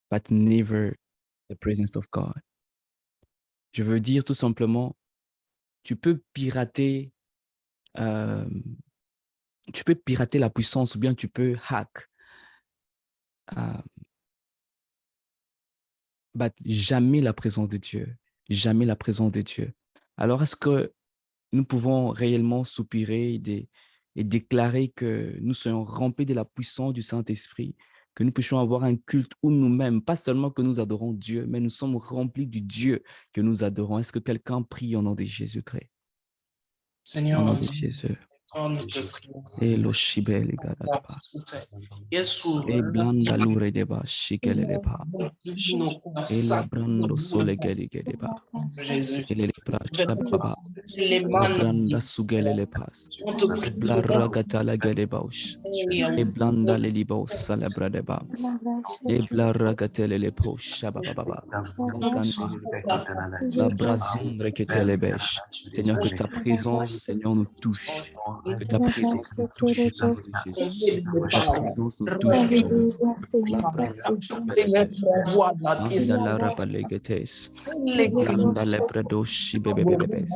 but never the presence of God. Je veux dire tout simplement, tu peux pirater euh, la puissance ou bien tu peux hack, but jamais la présence de Dieu. Jamais la présence de Dieu. Alors, est-ce que nous pouvons réellement soupirer et déclarer que nous soyons remplis de la puissance du Saint-Esprit, que nous puissions avoir un culte où nous-mêmes, pas seulement que nous adorons Dieu, mais nous sommes remplis du Dieu que nous adorons. Est-ce que quelqu'un prie au nom de Jésus-Christ? Seigneur, Au nom de Jésus. nous te prions. Et lo shibeli gadadaba. Yesu, Et blanda lure deba shikele deba. Et la brando sole gedi gedeba. Jésus. Et le lepra shababa. Les La mains, branda sugele le pas. on te Et prie. bla ragata la gedebaush. Et blanda le libos salabra deba. Et bla ragatele le po shababa. La brazine reketele besh. Seigneur, que ta présence, Seigneur, nous touche. Que ta présence nous touche au nom de Jésus. Que ta présence nous touche, Seigneur. La Manda la rabalegetes. Blanda le predoshi bebebebes.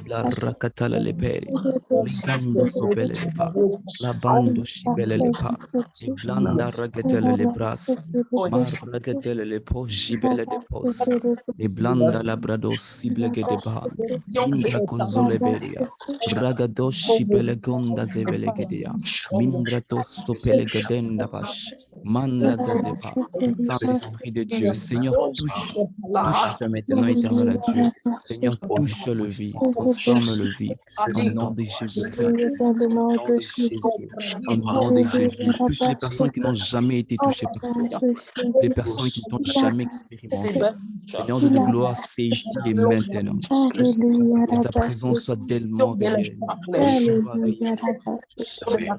La rakatala le peri. Ligando sopele le pa. La bando shibele le pa. E blanda ragetele le bras. Mar ragetele le po jibele de pos. E blanda la brado siblege de ban. Indra kozole beria. Bragado shibele gonda zevele gedea. Mindrato sopele gedenda bash. Manda zadeba. Saint-Esprit de Dieu, Seigneur, touche maintenant, éternel à Dieu. Seigneur, touche le vie, transforme le vie. Au nom de Jésus-Christ. Au nom de Jésus. Au nom de Jésus. Touche les personnes qui n'ont jamais été touchées par toi. Les personnes qui ne t'ont jamais expérimenté. Seigneur de gloire, c'est ici et maintenant. Que ta présence soit tellement réelle. Qu'elle soit réelle.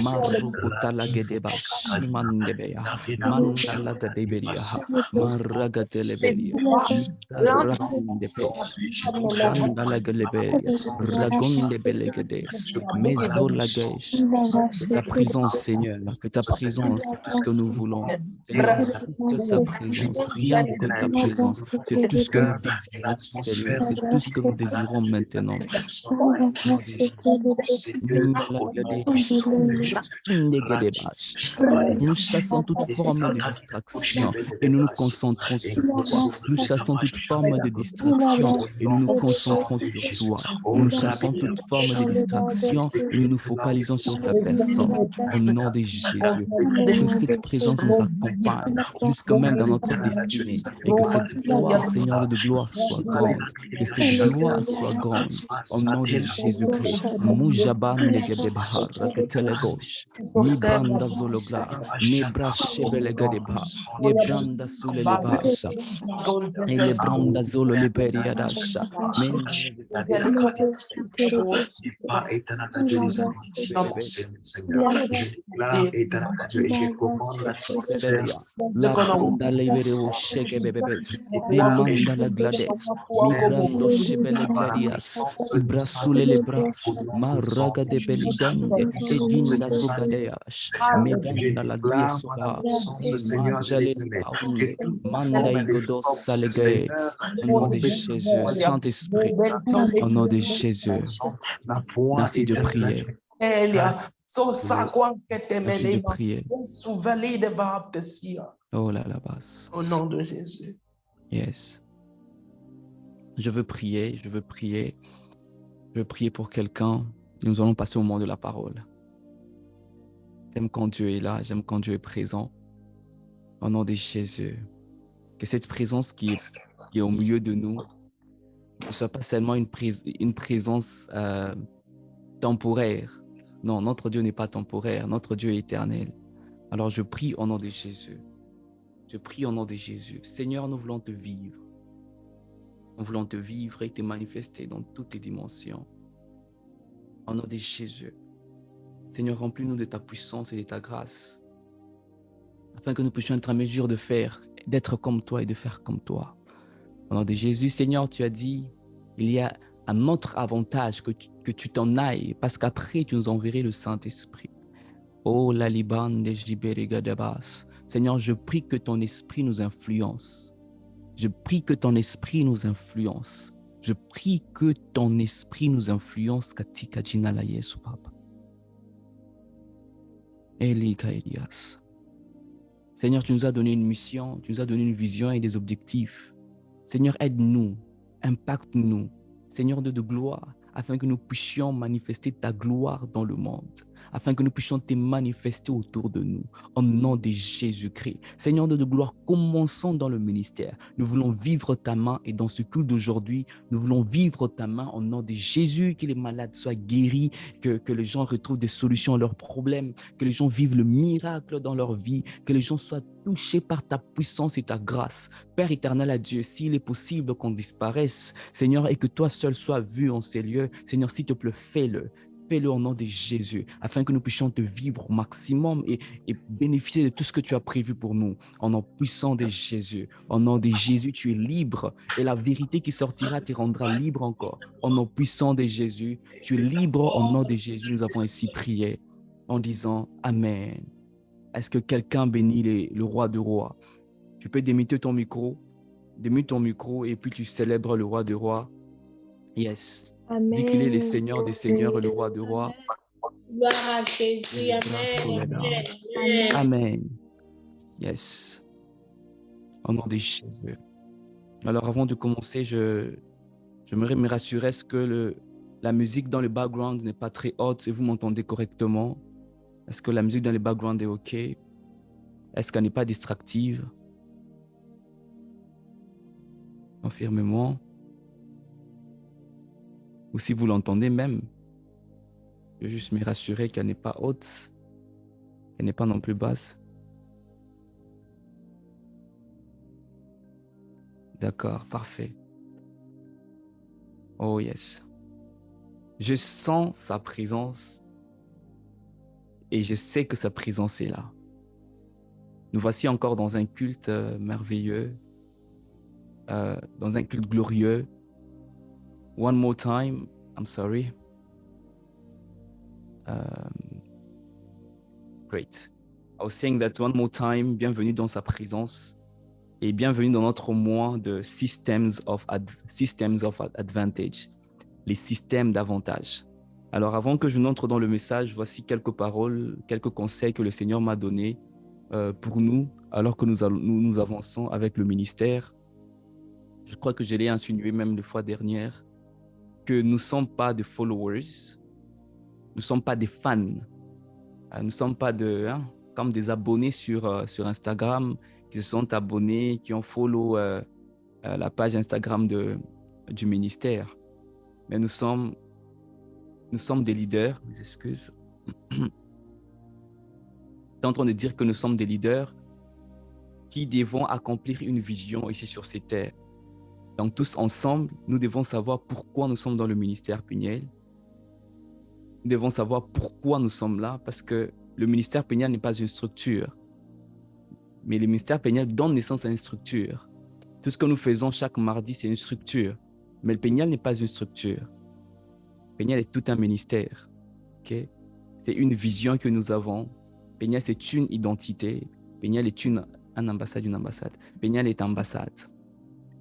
Marukutala gedeba, shimandebeya, mandala gadeberia, maragatelebelea, rakundepesh, mandala galeberia, ragondebelegedes, mezolagesh. Ta présence, Seigneur, que ta présence, c'est tout ce que nous voulons. Seigneur, juste ta présence, rien que ta présence, c'est tout ce que nous désirons, Seigneur, c'est tout ce que nous désirons maintenant. Nous chassons toute forme de distraction et nous nous concentrons sur toi. Nous chassons toute forme de distraction et nous nous concentrons sur toi. Nous chassons toute forme de distraction et nous nous focalisons sur ta personne. Au nom de Jésus, que cette présence nous accompagne jusque même dans notre destinée et que cette gloire, Seigneur de gloire, soit grande. Que cette gloire soit grande. Au nom de Jésus-Christ. Mujabande gedebahar, raketelegosh, mibranda zologla, nebra shebelegedeba, nebranda sulelebasha, elebranda zololeberiadasha, la banda levereo sheke bebebes, demanda la glades, migrando shebele gladias, brasule le bras, maraga de beligande, edinda zogadeas, medanda la diesoba, majale paunde, manda igodos salegay, au nom de Jésus, Saint-Esprit, au nom de Jésus, merci de prier. Merci de prier. Oh là là, basse. Au nom de Jésus. Yes. Je veux prier, je veux prier. Je veux prier pour quelqu'un. Nous allons passer au moment de la parole. J'aime quand Dieu est là, j'aime quand Dieu est présent. Au nom de Jésus. Que cette présence qui est au milieu de nous ne soit pas seulement une présence temporaire. Non, notre Dieu n'est pas temporaire, notre Dieu est éternel. Alors je prie au nom de Jésus. Je prie au nom de Jésus. Seigneur, nous voulons te vivre. Nous voulons te vivre et te manifester dans toutes les dimensions. Au nom de Jésus. Seigneur, remplis-nous de ta puissance et de ta grâce, afin que nous puissions être en mesure de faire, d'être comme toi et de faire comme toi. Au nom de Jésus, Seigneur, tu as dit, il y a un autre avantage que tu t'en ailles, parce qu'après, tu nous enverrais le Saint-Esprit. Oh, la Liban de Jiberigadabas. Seigneur, je prie que ton esprit nous influence. Je prie que ton esprit nous influence. Je prie que ton esprit nous influence. Katika jina la Yesu, Papa. Elika Elias. Seigneur, tu nous as donné une mission, tu nous as donné une vision et des objectifs. Seigneur, aide-nous, impacte-nous, Seigneur Dieu de gloire, afin que nous puissions manifester ta gloire dans le monde, afin que nous puissions te manifester autour de nous, au nom de Jésus-Christ. Seigneur Dieu de gloire, commençons dans le ministère. Nous voulons vivre ta main et dans ce culte d'aujourd'hui, nous voulons vivre ta main au nom de Jésus, que les malades soient guéris, que les gens retrouvent des solutions à leurs problèmes, que les gens vivent le miracle dans leur vie, que les gens soient touchés par ta puissance et ta grâce. Père éternel à Dieu, s'il est possible qu'on disparaisse, Seigneur, et que toi seul sois vu en ces lieux, Seigneur, s'il te plaît, fais-le. Fais-le au nom de Jésus, afin que nous puissions te vivre au maximum et bénéficier de tout ce que tu as prévu pour nous. Au nom puissant de Jésus, au nom de Jésus, tu es libre et la vérité qui sortira te rendra libre encore. Au nom puissant de Jésus, tu es libre au nom de Jésus. Nous avons ainsi prié en disant Amen. Est-ce que quelqu'un bénit le roi de rois? Tu peux démuter ton micro et puis tu célèbres le roi de rois. Yes. Amen. Dis qu'il est le Seigneur des seigneurs et le roi de rois. Gloire à Jésus. Amen. Amen. Amen. Yes. Au nom de Jésus. Alors avant de commencer, j'aimerais me rassurer, est-ce que la musique dans le background n'est pas très haute et vous m'entendez correctement? Est-ce que la musique dans le background est OK? Est-ce qu'elle n'est pas distractive? Confirmez-moi. Ou si vous l'entendez même, je vais juste me rassurer qu'elle n'est pas haute, qu'elle n'est pas non plus basse. D'accord, parfait. Oh yes. Je sens sa présence et je sais que sa présence est là. Nous voici encore dans un culte merveilleux, dans un culte glorieux. One more time, I'm sorry. Great. I was saying that one more time, bienvenue dans sa présence et bienvenue dans notre mois de Systems of Advantage, les systèmes d'avantage. Alors avant que je n'entre dans le message, voici quelques paroles, quelques conseils que le Seigneur m'a donnés pour nous, alors que nous avançons avec le ministère. Je crois que je l'ai insinué même la fois dernière, que nous ne sommes pas des followers, nous ne sommes pas des fans, nous ne sommes pas comme des abonnés sur Instagram qui se sont abonnés, qui ont follow la page Instagram du ministère. Mais nous sommes des leaders, mes excuses. Tu es en train de dire que nous sommes des leaders qui devons accomplir une vision ici sur ces terres. Donc tous ensemble, nous devons savoir pourquoi nous sommes dans le ministère Peniel. Nous devons savoir pourquoi nous sommes là, parce que le ministère Peniel n'est pas une structure. Mais le ministère Peniel donne naissance à une structure. Tout ce que nous faisons chaque mardi, c'est une structure. Mais le Peniel n'est pas une structure. Peniel est tout un ministère. Okay? C'est une vision que nous avons. Peniel, c'est une identité. Peniel est une ambassade. Peniel est ambassade.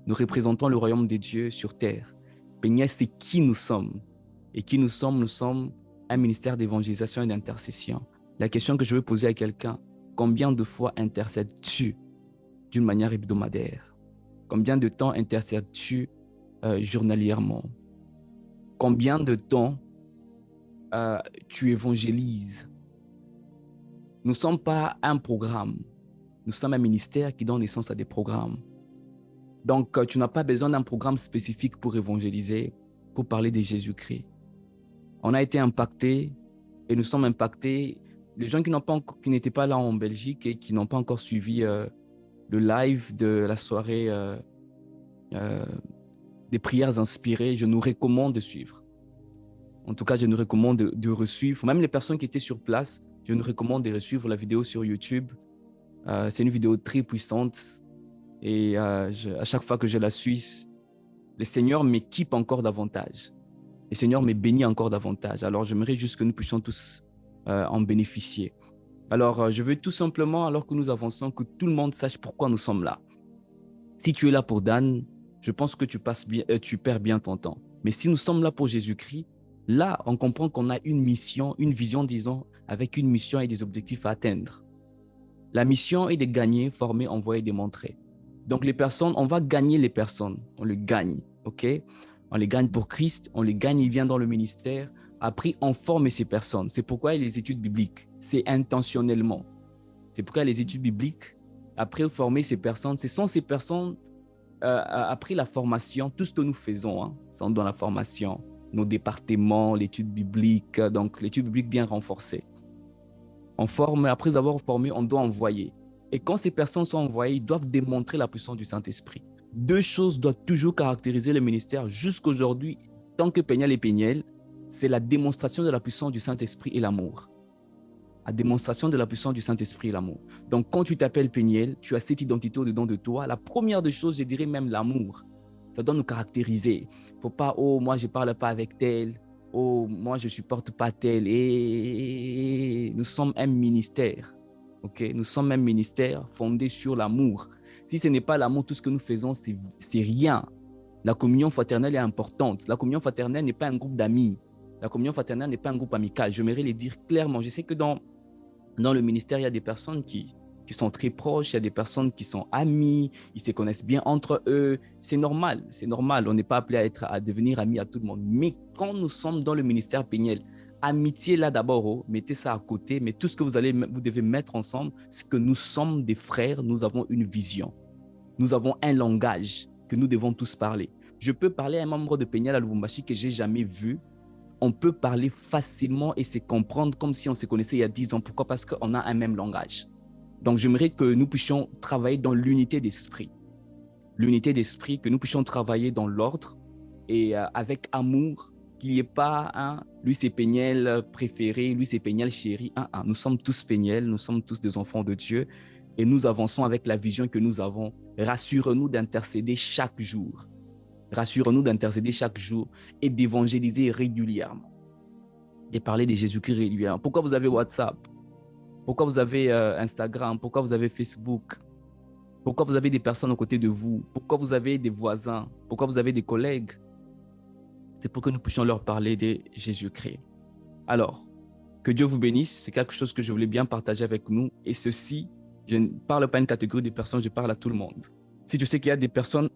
Nous représentons le royaume de Dieu sur terre. Peniel, c'est qui nous sommes. Et qui nous sommes un ministère d'évangélisation et d'intercession. La question que je veux poser à quelqu'un, combien de fois intercèdes-tu d'une manière hebdomadaire? Combien de temps intercèdes-tu journalièrement? Combien de temps tu évangélises? Nous ne sommes pas un programme. Nous sommes un ministère qui donne naissance à des programmes. Donc, tu n'as pas besoin d'un programme spécifique pour évangéliser, pour parler de Jésus-Christ. On a été impactés et nous sommes impactés. Les gens qui n'étaient pas là en Belgique et qui n'ont pas encore suivi le live de la soirée des prières inspirées, je nous recommande de suivre. En tout cas, je nous recommande de resuivre. Même les personnes qui étaient sur place, je nous recommande de resuivre la vidéo sur YouTube. C'est une vidéo très puissante. Et à chaque fois que je la suis, le Seigneur m'équipe encore davantage. Le Seigneur me bénit encore davantage. Alors, j'aimerais juste que nous puissions tous en bénéficier. Alors, je veux tout simplement, alors que nous avançons, que tout le monde sache pourquoi nous sommes là. Si tu es là pour Dan, je pense que tu perds bien ton temps. Mais si nous sommes là pour Jésus-Christ, là, on comprend qu'on a une mission, une vision, disons, avec une mission et des objectifs à atteindre. La mission est de gagner, former, envoyer, démontrer. Donc, les personnes, on va gagner les personnes. On les gagne, OK? On les gagne pour Christ, on les gagne, ils viennent dans le ministère. Après, on forme ces personnes. C'est pourquoi il y a les études bibliques. C'est intentionnellement. C'est pourquoi il y a les études bibliques. Après, former ces personnes. Ce sont ces personnes, après la formation, tout ce que nous faisons, hein, c'est dans la formation, nos départements, l'étude biblique, donc l'étude biblique bien renforcée. On forme, après avoir formé, on doit envoyer. Et quand ces personnes sont envoyées, ils doivent démontrer la puissance du Saint-Esprit. Deux choses doivent toujours caractériser le ministère jusqu'aujourd'hui, tant que Péniel et Péniel, c'est la démonstration de la puissance du Saint-Esprit et l'amour. La démonstration de la puissance du Saint-Esprit et l'amour. Donc, quand tu t'appelles Péniel, tu as cette identité au-dedans de toi. La première des choses, je dirais même l'amour. Ça doit nous caractériser. Il ne faut pas, oh, moi, je ne parle pas avec tel. Oh, moi, je ne supporte pas tel. Et nous sommes un ministère. OK? Nous sommes un ministère fondé sur l'amour. Si ce n'est pas l'amour, tout ce que nous faisons, c'est rien. La communion fraternelle est importante. La communion fraternelle n'est pas un groupe d'amis. La communion fraternelle n'est pas un groupe amical. J'aimerais le dire clairement. Je sais que dans le ministère, il y a des personnes qui sont très proches, il y a des personnes qui sont amies, ils se connaissent bien entre eux. C'est normal, c'est normal. On n'est pas appelé à devenir amis à tout le monde. Mais quand nous sommes dans le ministère Péniel, amitié là d'abord, oh, mettez ça à côté, mais tout ce que vous devez mettre ensemble, c'est que nous sommes des frères, nous avons une vision. Nous avons un langage que nous devons tous parler. Je peux parler à un membre de Péniel à Lubumbashi que je n'ai jamais vu. On peut parler facilement et se comprendre comme si on se connaissait il y a 10 ans. Pourquoi? Parce qu'on a un même langage. Donc, j'aimerais que nous puissions travailler dans l'unité d'esprit. L'unité d'esprit, que nous puissions travailler dans l'ordre et avec amour, qu'il n'y ait pas un lui c'est Péniel préféré, lui c'est Péniel chéri. Nous sommes tous Péniel, nous sommes tous des enfants de Dieu et nous avançons avec la vision que nous avons. Rassure-nous d'intercéder chaque jour. Rassure-nous d'intercéder chaque jour et d'évangéliser régulièrement. De parler de Jésus-Christ régulièrement. Pourquoi vous avez WhatsApp? Pourquoi vous avez Instagram? Pourquoi vous avez Facebook? Pourquoi vous avez des personnes à côté de vous? Pourquoi vous avez des voisins? Pourquoi vous avez des collègues? C'est pour que nous puissions leur parler de Jésus-Christ. Alors, que Dieu vous bénisse. C'est quelque chose que je voulais bien partager avec nous. Et ceci, je ne parle pas à une catégorie de personnes, je parle à tout le monde. Si tu sais qu'il y a des personnes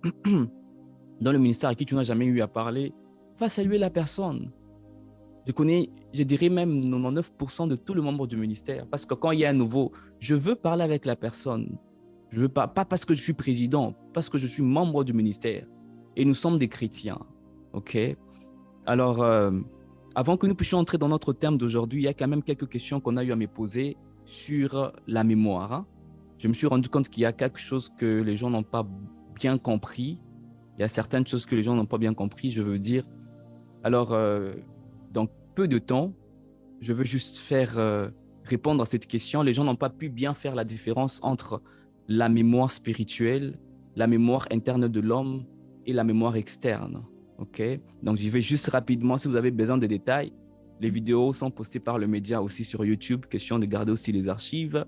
dans le ministère à qui tu n'as jamais eu à parler, va saluer la personne. Je dirais même 99% de tous les membres du ministère. Parce que quand il y a un nouveau, je veux parler avec la personne. Je veux pas parce que je suis président, parce que je suis membre du ministère. Et nous sommes des chrétiens. OK? Alors, avant que nous puissions entrer dans notre thème d'aujourd'hui, il y a quand même quelques questions qu'on a eu à me poser sur la mémoire. Hein? Je me suis rendu compte qu'il y a quelque chose que les gens n'ont pas bien compris. Il y a certaines choses que les gens n'ont pas bien compris, je veux dire. Alors, dans peu de temps, je veux juste faire répondre à cette question. Les gens n'ont pas pu bien faire la différence entre la mémoire spirituelle, la mémoire interne de l'homme et la mémoire externe. OK? Donc, j'y vais juste rapidement. Si vous avez besoin de détails, les vidéos sont postées par le média aussi sur YouTube. Question de garder aussi les archives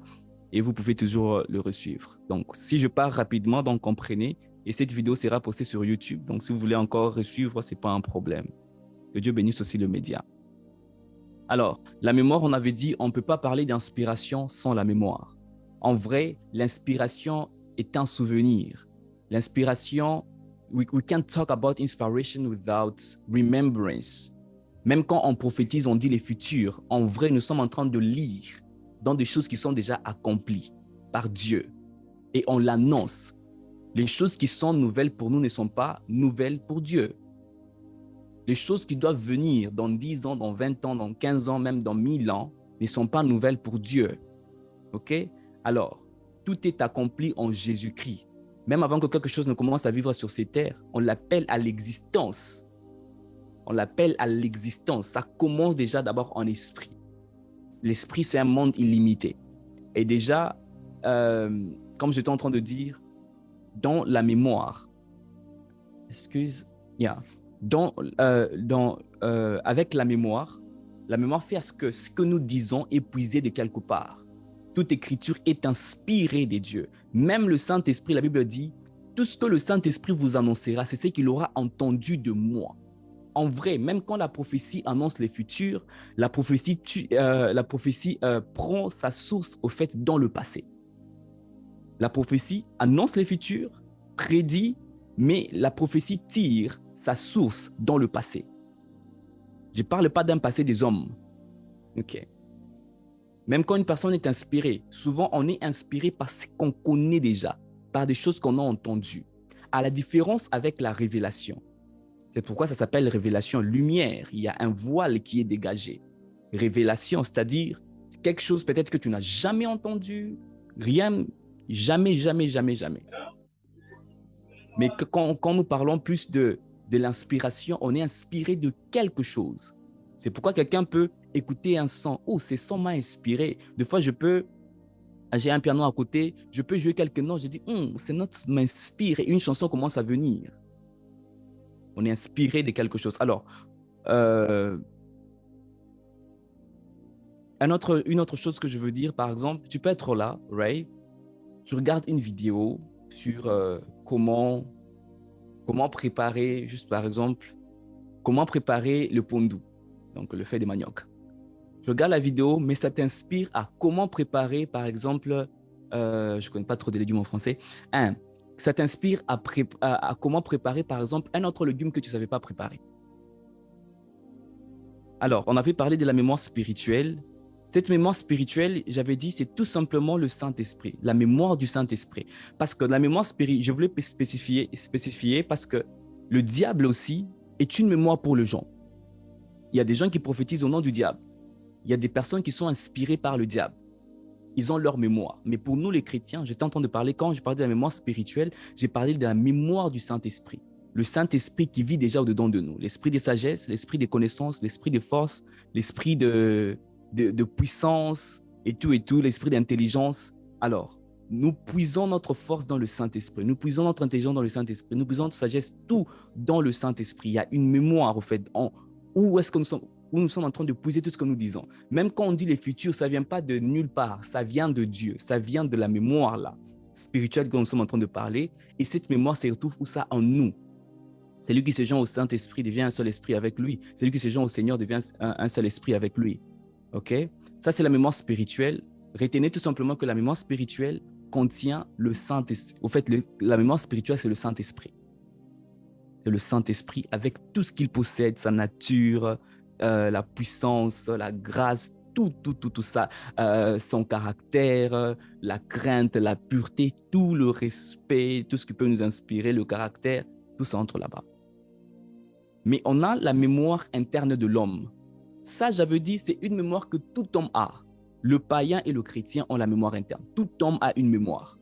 et vous pouvez toujours le resuivre. Donc, si je pars rapidement, donc comprenez, et cette vidéo sera postée sur YouTube. Donc, si vous voulez encore resuivre, ce n'est pas un problème. Que Dieu bénisse aussi le média. Alors, la mémoire, on avait dit, on ne peut pas parler d'inspiration sans la mémoire. En vrai, l'inspiration est un souvenir. L'inspiration, we can't talk about inspiration without remembrance. Même quand on prophétise, on dit les futurs. En vrai, nous sommes en train de lire dans des choses qui sont déjà accomplies par Dieu. Et on l'annonce. Les choses qui sont nouvelles pour nous ne sont pas nouvelles pour Dieu. Les choses qui doivent venir dans 10 ans, dans 20 ans, dans 15 ans, même dans 1000 ans, ne sont pas nouvelles pour Dieu. OK? Alors, tout est accompli en Jésus-Christ. Même avant que quelque chose ne commence à vivre sur ces terres, on l'appelle à l'existence. On l'appelle à l'existence. Ça commence déjà d'abord en esprit. L'esprit, c'est un monde illimité. Et déjà, comme j'étais en train de dire, dans la mémoire, avec la mémoire fait à ce que nous disons est puisé de quelque part. toute écriture est inspirée des dieux. Même le Saint-Esprit, la Bible dit, tout ce que le Saint-Esprit vous annoncera, c'est ce qu'il aura entendu de moi. En vrai, même quand la prophétie annonce les futurs, la prophétie prend sa source au fait dans le passé. La prophétie annonce les futurs, prédit, mais la prophétie tire sa source dans le passé. Je ne parle pas d'un passé des hommes. Ok. Même quand une personne est inspirée, souvent on est inspiré par ce qu'on connaît déjà, par des choses qu'on a entendues. À la différence avec la révélation. C'est pourquoi ça s'appelle révélation lumière. Il y a un voile qui est dégagé. Révélation, c'est-à-dire quelque chose peut-être que tu n'as jamais entendu, rien, jamais. Mais que quand nous parlons plus de l'inspiration, on est inspiré de quelque chose. C'est pourquoi quelqu'un peut écouter un son. Oh, ce son m'a inspiré. Des fois, j'ai un piano à côté, je peux jouer quelques notes, je dis, ces notes m'inspirent et une chanson commence à venir. On est inspiré de quelque chose. Alors, une autre chose que je veux dire, par exemple, tu peux être là, Ray, tu regardes une vidéo sur comment préparer, juste par exemple, comment préparer le pondu, donc le fait des manioc. Tu regardes la vidéo, mais ça t'inspire à comment préparer, par exemple, je ne connais pas trop de légumes en français, ça t'inspire à comment préparer, par exemple, un autre légume que tu ne savais pas préparer. Alors, on avait parlé de la mémoire spirituelle. Cette mémoire spirituelle, j'avais dit, c'est tout simplement le Saint-Esprit, la mémoire du Saint-Esprit. Parce que la mémoire spirituelle, je voulais spécifier parce que le diable aussi est une mémoire pour les gens. Il y a des gens qui prophétisent au nom du diable. Il y a des personnes qui sont inspirées par le diable. Ils ont leur mémoire. Mais pour nous, les chrétiens, j'étais en train de parler, quand je parlais de la mémoire spirituelle, j'ai parlé de la mémoire du Saint-Esprit. Le Saint-Esprit qui vit déjà au-dedans de nous. L'esprit de sagesse, l'esprit de connaissance, l'esprit de force, l'esprit de puissance et tout, l'esprit d'intelligence. Alors, nous puisons notre force dans le Saint-Esprit. Nous puisons notre intelligence dans le Saint-Esprit. Nous puisons notre sagesse, tout dans le Saint-Esprit. Il y a une mémoire, au fait, où est-ce que nous sommes en train de puiser tout ce que nous disons. Même quand on dit les futurs, ça ne vient pas de nulle part. Ça vient de Dieu. Ça vient de la mémoire, là, spirituelle que nous sommes en train de parler. Et cette mémoire se retrouve où ça en nous. C'est lui qui se joint au Saint-Esprit, devient un seul esprit avec lui. C'est lui qui se joint au Seigneur, devient un seul esprit avec lui. OK? Ça, c'est la mémoire spirituelle. Retenez tout simplement que la mémoire spirituelle contient le Saint-Esprit. Au fait, la mémoire spirituelle, c'est le Saint-Esprit. C'est le Saint-Esprit avec tout ce qu'il possède, sa nature, la puissance, la grâce, tout ça, son caractère, la crainte, la pureté, tout le respect, tout ce qui peut nous inspirer, le caractère, tout ça entre là-bas. Mais on a la mémoire interne de l'homme. Ça, j'avais dit, c'est une mémoire que tout homme a. Le païen et le chrétien ont la mémoire interne. Tout homme a une mémoire.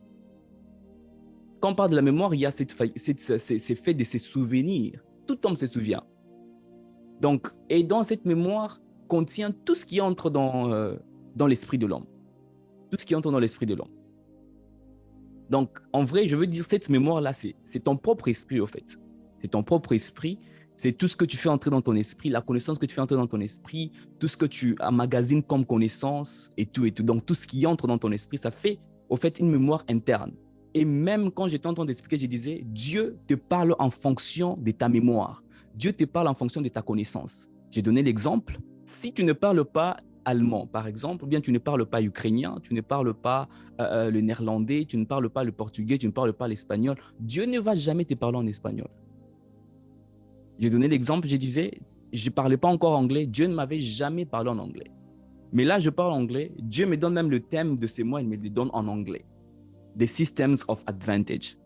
Quand on parle de la mémoire, il y a c'est fait de ses souvenirs. Tout homme se souvient. Donc, et dans cette mémoire contient tout ce qui entre dans l'esprit de l'homme. Tout ce qui entre dans l'esprit de l'homme. Donc, en vrai, je veux dire, cette mémoire-là, c'est ton propre esprit, au fait. C'est ton propre esprit. C'est tout ce que tu fais entrer dans ton esprit, la connaissance que tu fais entrer dans ton esprit, tout ce que tu emmagasines comme connaissance et tout. Donc, tout ce qui entre dans ton esprit, ça fait, au fait, une mémoire interne. Et même quand j'étais en train d'expliquer, je disais, Dieu te parle en fonction de ta mémoire. Dieu te parle en fonction de ta connaissance. J'ai donné l'exemple. Si tu ne parles pas allemand, par exemple, ou bien tu ne parles pas ukrainien, tu ne parles pas le néerlandais, tu ne parles pas le portugais, tu ne parles pas l'espagnol, Dieu ne va jamais te parler en espagnol. J'ai donné l'exemple, je disais, je ne parlais pas encore anglais, Dieu ne m'avait jamais parlé en anglais. Mais là, je parle anglais, Dieu me donne même le thème de ces mots, il me le donne en anglais. The Systems of Advantage.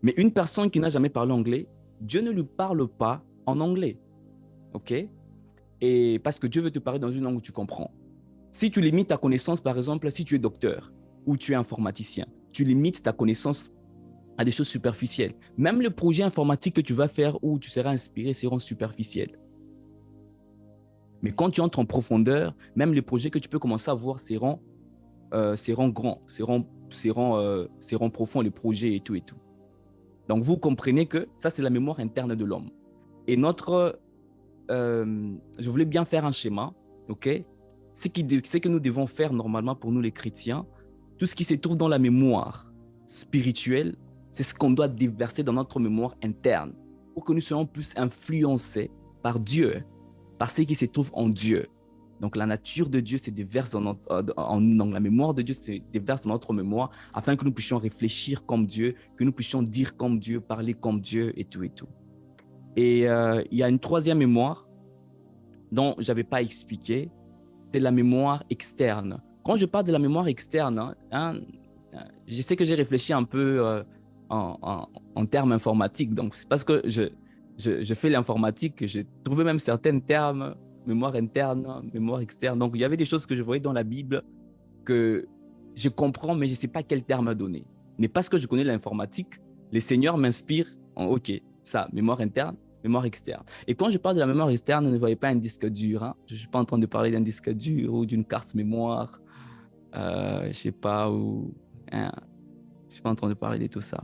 Mais une personne qui n'a jamais parlé anglais, Dieu ne lui parle pas en anglais. OK? Et parce que Dieu veut te parler dans une langue où tu comprends. Si tu limites ta connaissance, par exemple, si tu es docteur ou tu es informaticien, tu limites ta connaissance à des choses superficielles. Même le projet informatique que tu vas faire où tu seras inspiré seront superficiels. Mais quand tu entres en profondeur, même les projets que tu peux commencer à voir seront grands, seront profonds, les projets et tout. Donc, vous comprenez que ça, c'est la mémoire interne de l'homme. Et je voulais bien faire un schéma, OK? ce que nous devons faire normalement pour nous les chrétiens, tout ce qui se trouve dans la mémoire spirituelle, c'est ce qu'on doit déverser dans notre mémoire interne pour que nous soyons plus influencés par Dieu, par ce qui se trouve en Dieu. Donc la nature de Dieu se déverse dans la mémoire de Dieu se déverse dans notre mémoire afin que nous puissions réfléchir comme Dieu, que nous puissions dire comme Dieu, parler comme Dieu et tout et tout. Et il y a une troisième mémoire dont je n'avais pas expliqué, c'est la mémoire externe. Quand je parle de la mémoire externe, je sais que j'ai réfléchi un peu en termes informatiques, donc c'est parce que je fais l'informatique que j'ai trouvé même certains termes, mémoire interne, mémoire externe. Donc il y avait des choses que je voyais dans la Bible que je comprends, mais je ne sais pas quel terme donner. Mais parce que je connais l'informatique, le Seigneur m'inspire en OK, ça, mémoire interne, mémoire externe. Et quand je parle de la mémoire externe, ne voyez pas un disque dur. Hein? Je ne suis pas en train de parler d'un disque dur ou d'une carte mémoire, je ne sais pas, ou hein, je ne suis pas en train de parler de tout ça.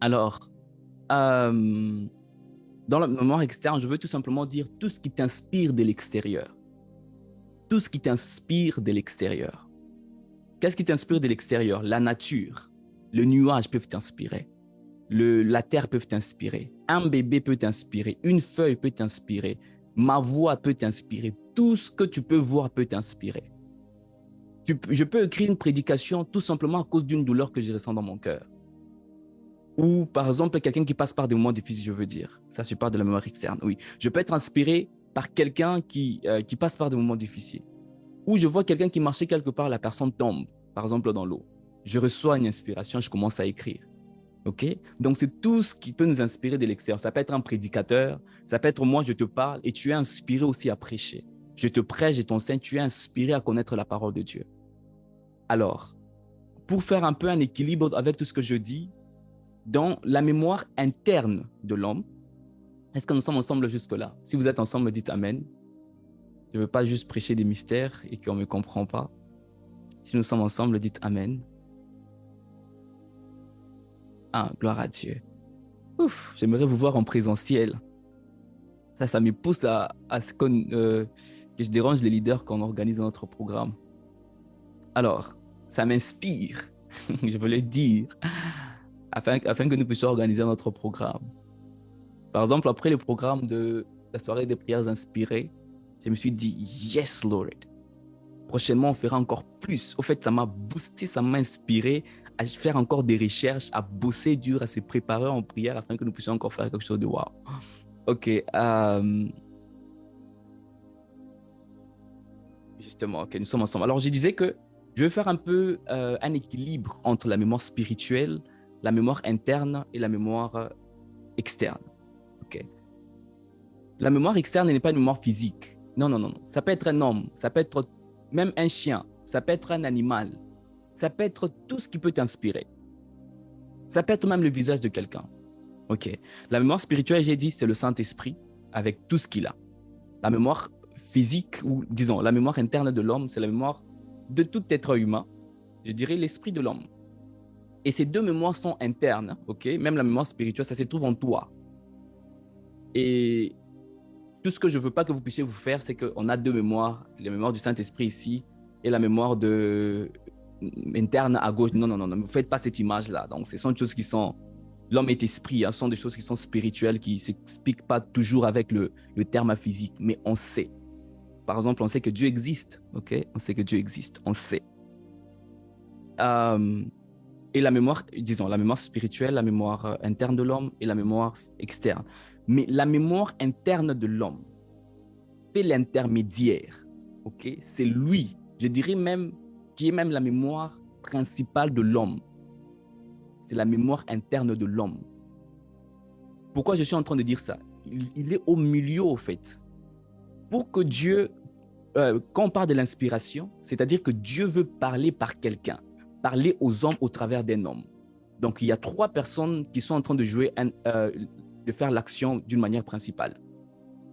Alors, dans la mémoire externe, je veux tout simplement dire tout ce qui t'inspire de l'extérieur. Tout ce qui t'inspire de l'extérieur. Qu'est-ce qui t'inspire de l'extérieur? La nature. Les nuages peuvent t'inspirer. La terre peut t'inspirer. Un bébé peut t'inspirer. Une feuille peut t'inspirer. Ma voix peut t'inspirer. Tout ce que tu peux voir peut t'inspirer. Je peux écrire une prédication tout simplement à cause d'une douleur que je ressens dans mon cœur. Ou par exemple, quelqu'un qui passe par des moments difficiles, je veux dire. Ça, je parle de la mémoire externe, oui. Je peux être inspiré par quelqu'un qui passe par des moments difficiles. Ou je vois quelqu'un qui marchait quelque part, la personne tombe, par exemple dans l'eau. Je reçois une inspiration, je commence à écrire. OK? Donc, c'est tout ce qui peut nous inspirer de l'extérieur. Ça peut être un prédicateur, ça peut être moi, je te parle et tu es inspiré aussi à prêcher. Je te prêche, je t'enseigne, tu es inspiré à connaître la parole de Dieu. Alors, pour faire un peu un équilibre avec tout ce que je dis, dans la mémoire interne de l'homme, est-ce que nous sommes ensemble jusque-là? Si vous êtes ensemble, dites Amen. Je ne veux pas juste prêcher des mystères et qu'on ne me comprend pas. Si nous sommes ensemble, dites Amen. Ah, gloire à Dieu. Ouf, j'aimerais vous voir en présentiel. Ça me pousse à ce que je dérange les leaders quand on organise notre programme. Alors, ça m'inspire, je veux le dire, afin que nous puissions organiser notre programme. Par exemple, après le programme de la soirée des prières inspirées, je me suis dit, yes, Lord. Prochainement, on fera encore plus. Au fait, ça m'a boosté, ça m'a inspiré à faire encore des recherches, à bosser dur, à se préparer en prière afin que nous puissions encore faire quelque chose de wow. OK. Justement, OK, nous sommes ensemble. Alors, je disais que je vais faire un peu un équilibre entre la mémoire spirituelle, la mémoire interne et la mémoire externe. OK. La mémoire externe n'est pas une mémoire physique. Non, non, non, non. Ça peut être un homme, ça peut être même un chien, ça peut être un animal, ça peut être tout ce qui peut t'inspirer. Ça peut être même le visage de quelqu'un. OK. La mémoire spirituelle, j'ai dit, c'est le Saint-Esprit avec tout ce qu'il a. La mémoire physique, ou disons, la mémoire interne de l'homme, c'est la mémoire de tout être humain, je dirais l'esprit de l'homme. Et ces deux mémoires sont internes, OK? Même la mémoire spirituelle, ça se trouve en toi. Et tout ce que je ne veux pas que vous puissiez vous faire, c'est qu'on a deux mémoires, la mémoire du Saint-Esprit ici et la mémoire interne à gauche. Non, non, non, ne me faites pas cette image-là. Donc, ce sont des choses qui sont... L'homme est esprit, hein, ce sont des choses qui sont spirituelles, qui ne s'expliquent pas toujours avec le terme physique, mais on sait. Par exemple, on sait que Dieu existe, OK? On sait que Dieu existe, on sait. Et la mémoire, disons, la mémoire spirituelle, la mémoire interne de l'homme et la mémoire externe. Mais la mémoire interne de l'homme, c'est l'intermédiaire, OK? C'est lui, je dirais même, qui est même la mémoire principale de l'homme. C'est la mémoire interne de l'homme. Pourquoi je suis en train de dire ça? Il est au milieu, au fait. Pour que Dieu, quand on parle de l'inspiration, c'est-à-dire que Dieu veut parler par quelqu'un, parler aux hommes au travers d'un homme. Donc, il y a trois personnes qui sont en train de jouer, de faire l'action d'une manière principale.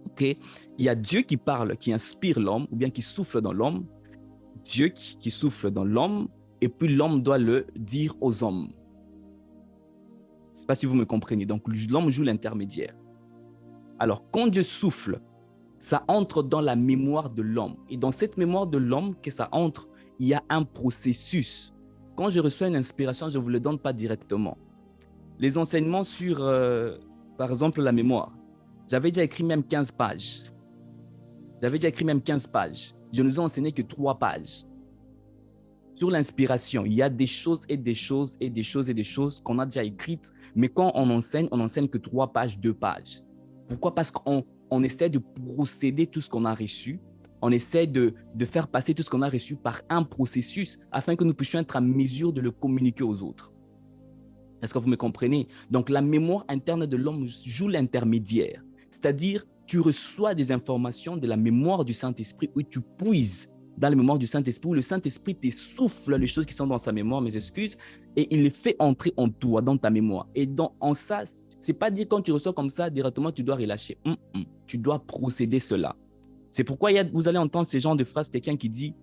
OK? Il y a Dieu qui parle, qui inspire l'homme, ou bien qui souffle dans l'homme. Dieu qui souffle dans l'homme, et puis l'homme doit le dire aux hommes. Je ne sais pas si vous me comprenez. Donc, l'homme joue l'intermédiaire. Alors, quand Dieu souffle Ça entre dans la mémoire de l'homme. Et dans cette mémoire de l'homme que ça entre, il y a un processus. Quand je reçois une inspiration, je ne vous le donne pas directement. Les enseignements sur, par exemple, la mémoire. J'avais déjà écrit même 15 pages. Je ne nous ai enseigné que 3 pages. Sur l'inspiration, il y a des choses et des choses et des choses et des choses qu'on a déjà écrites, mais quand on enseigne que 3 pages, 2 pages. Pourquoi? Parce qu'on essaie de procéder tout ce qu'on a reçu. On essaie de faire passer tout ce qu'on a reçu par un processus afin que nous puissions être à mesure de le communiquer aux autres. Est-ce que vous me comprenez? Donc, la mémoire interne de l'homme joue l'intermédiaire. C'est-à-dire, tu reçois des informations de la mémoire du Saint-Esprit où tu puises dans la mémoire du Saint-Esprit, où le Saint-Esprit t'essouffle les choses qui sont dans sa mémoire, mes excuses, et il les fait entrer en toi, dans ta mémoire. Et en ça, c'est pas dire quand tu reçois comme ça, directement, tu dois relâcher. Tu dois procéder cela. C'est pourquoi vous allez entendre ces genres de phrases, quelqu'un qui dit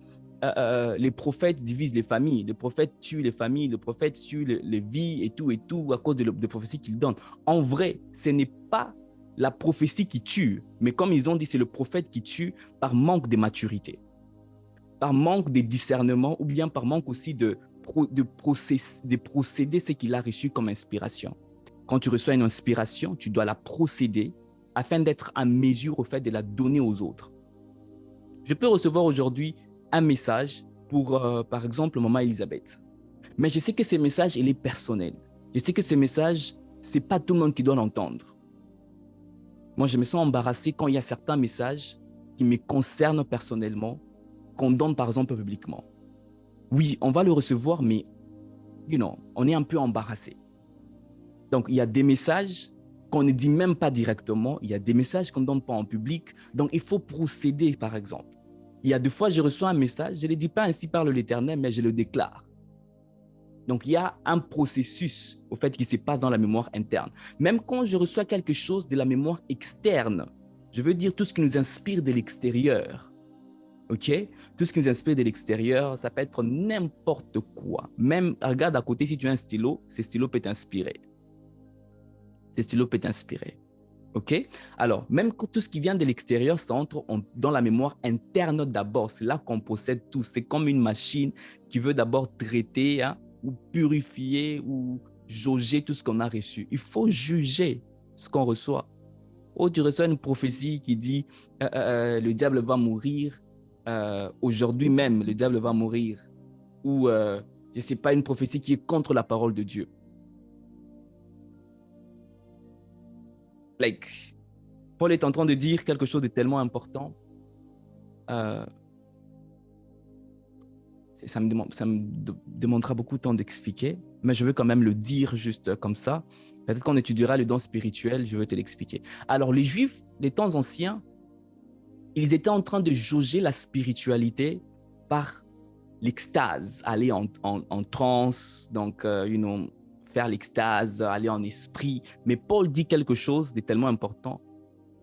les prophètes divisent les familles, les prophètes tuent les familles, le prophète tue les vies et tout à cause de prophéties qu'il donne. En vrai, ce n'est pas la prophétie qui tue, mais comme ils ont dit, c'est le prophète qui tue par manque de maturité, par manque de discernement ou bien par manque aussi de procéder ce qu'il a reçu comme inspiration. Quand tu reçois une inspiration, tu dois la procéder afin d'être à mesure au fait de la donner aux autres. Je peux recevoir aujourd'hui un message pour, par exemple, maman Elisabeth. Mais je sais que ce message, il est personnel. Je sais que ce message, ce n'est pas tout le monde qui doit l'entendre. Moi, je me sens embarrassé quand il y a certains messages qui me concernent personnellement, qu'on donne par exemple publiquement. Oui, on va le recevoir, mais on est un peu embarrassé. Donc, il y a des messages qu'on ne dit même pas directement. Il y a des messages qu'on ne donne pas en public. Donc, il faut procéder, par exemple. Il y a 2 fois, je reçois un message, je ne le dis pas ainsi parle l'Éternel, mais je le déclare. Donc, il y a un processus au fait qui se passe dans la mémoire interne. Même quand je reçois quelque chose de la mémoire externe, je veux dire tout ce qui nous inspire de l'extérieur. OK? Tout ce qui nous inspire de l'extérieur, ça peut être n'importe quoi. Même, regarde à côté, si tu as un stylo, ce stylo peut t'inspirer. Ce stylo peut t'inspirer. OK? Alors, même tout ce qui vient de l'extérieur, ça entre dans la mémoire interne d'abord. C'est là qu'on possède tout. C'est comme une machine qui veut d'abord traiter ou purifier ou jauger tout ce qu'on a reçu. Il faut juger ce qu'on reçoit. Ou tu reçois une prophétie qui dit le diable va mourir aujourd'hui même, le diable va mourir. Ou, je ne sais pas, une prophétie qui est contre la parole de Dieu. Paul est en train de dire quelque chose de tellement important. Ça me demandera beaucoup de temps d'expliquer, mais je veux quand même le dire juste comme ça. Peut-être qu'on étudiera le don spirituel, je vais te l'expliquer. Alors, les Juifs, les temps anciens, ils étaient en train de jauger la spiritualité par l'extase, aller en transe, donc, faire l'extase, aller en esprit. Mais Paul dit quelque chose de tellement important.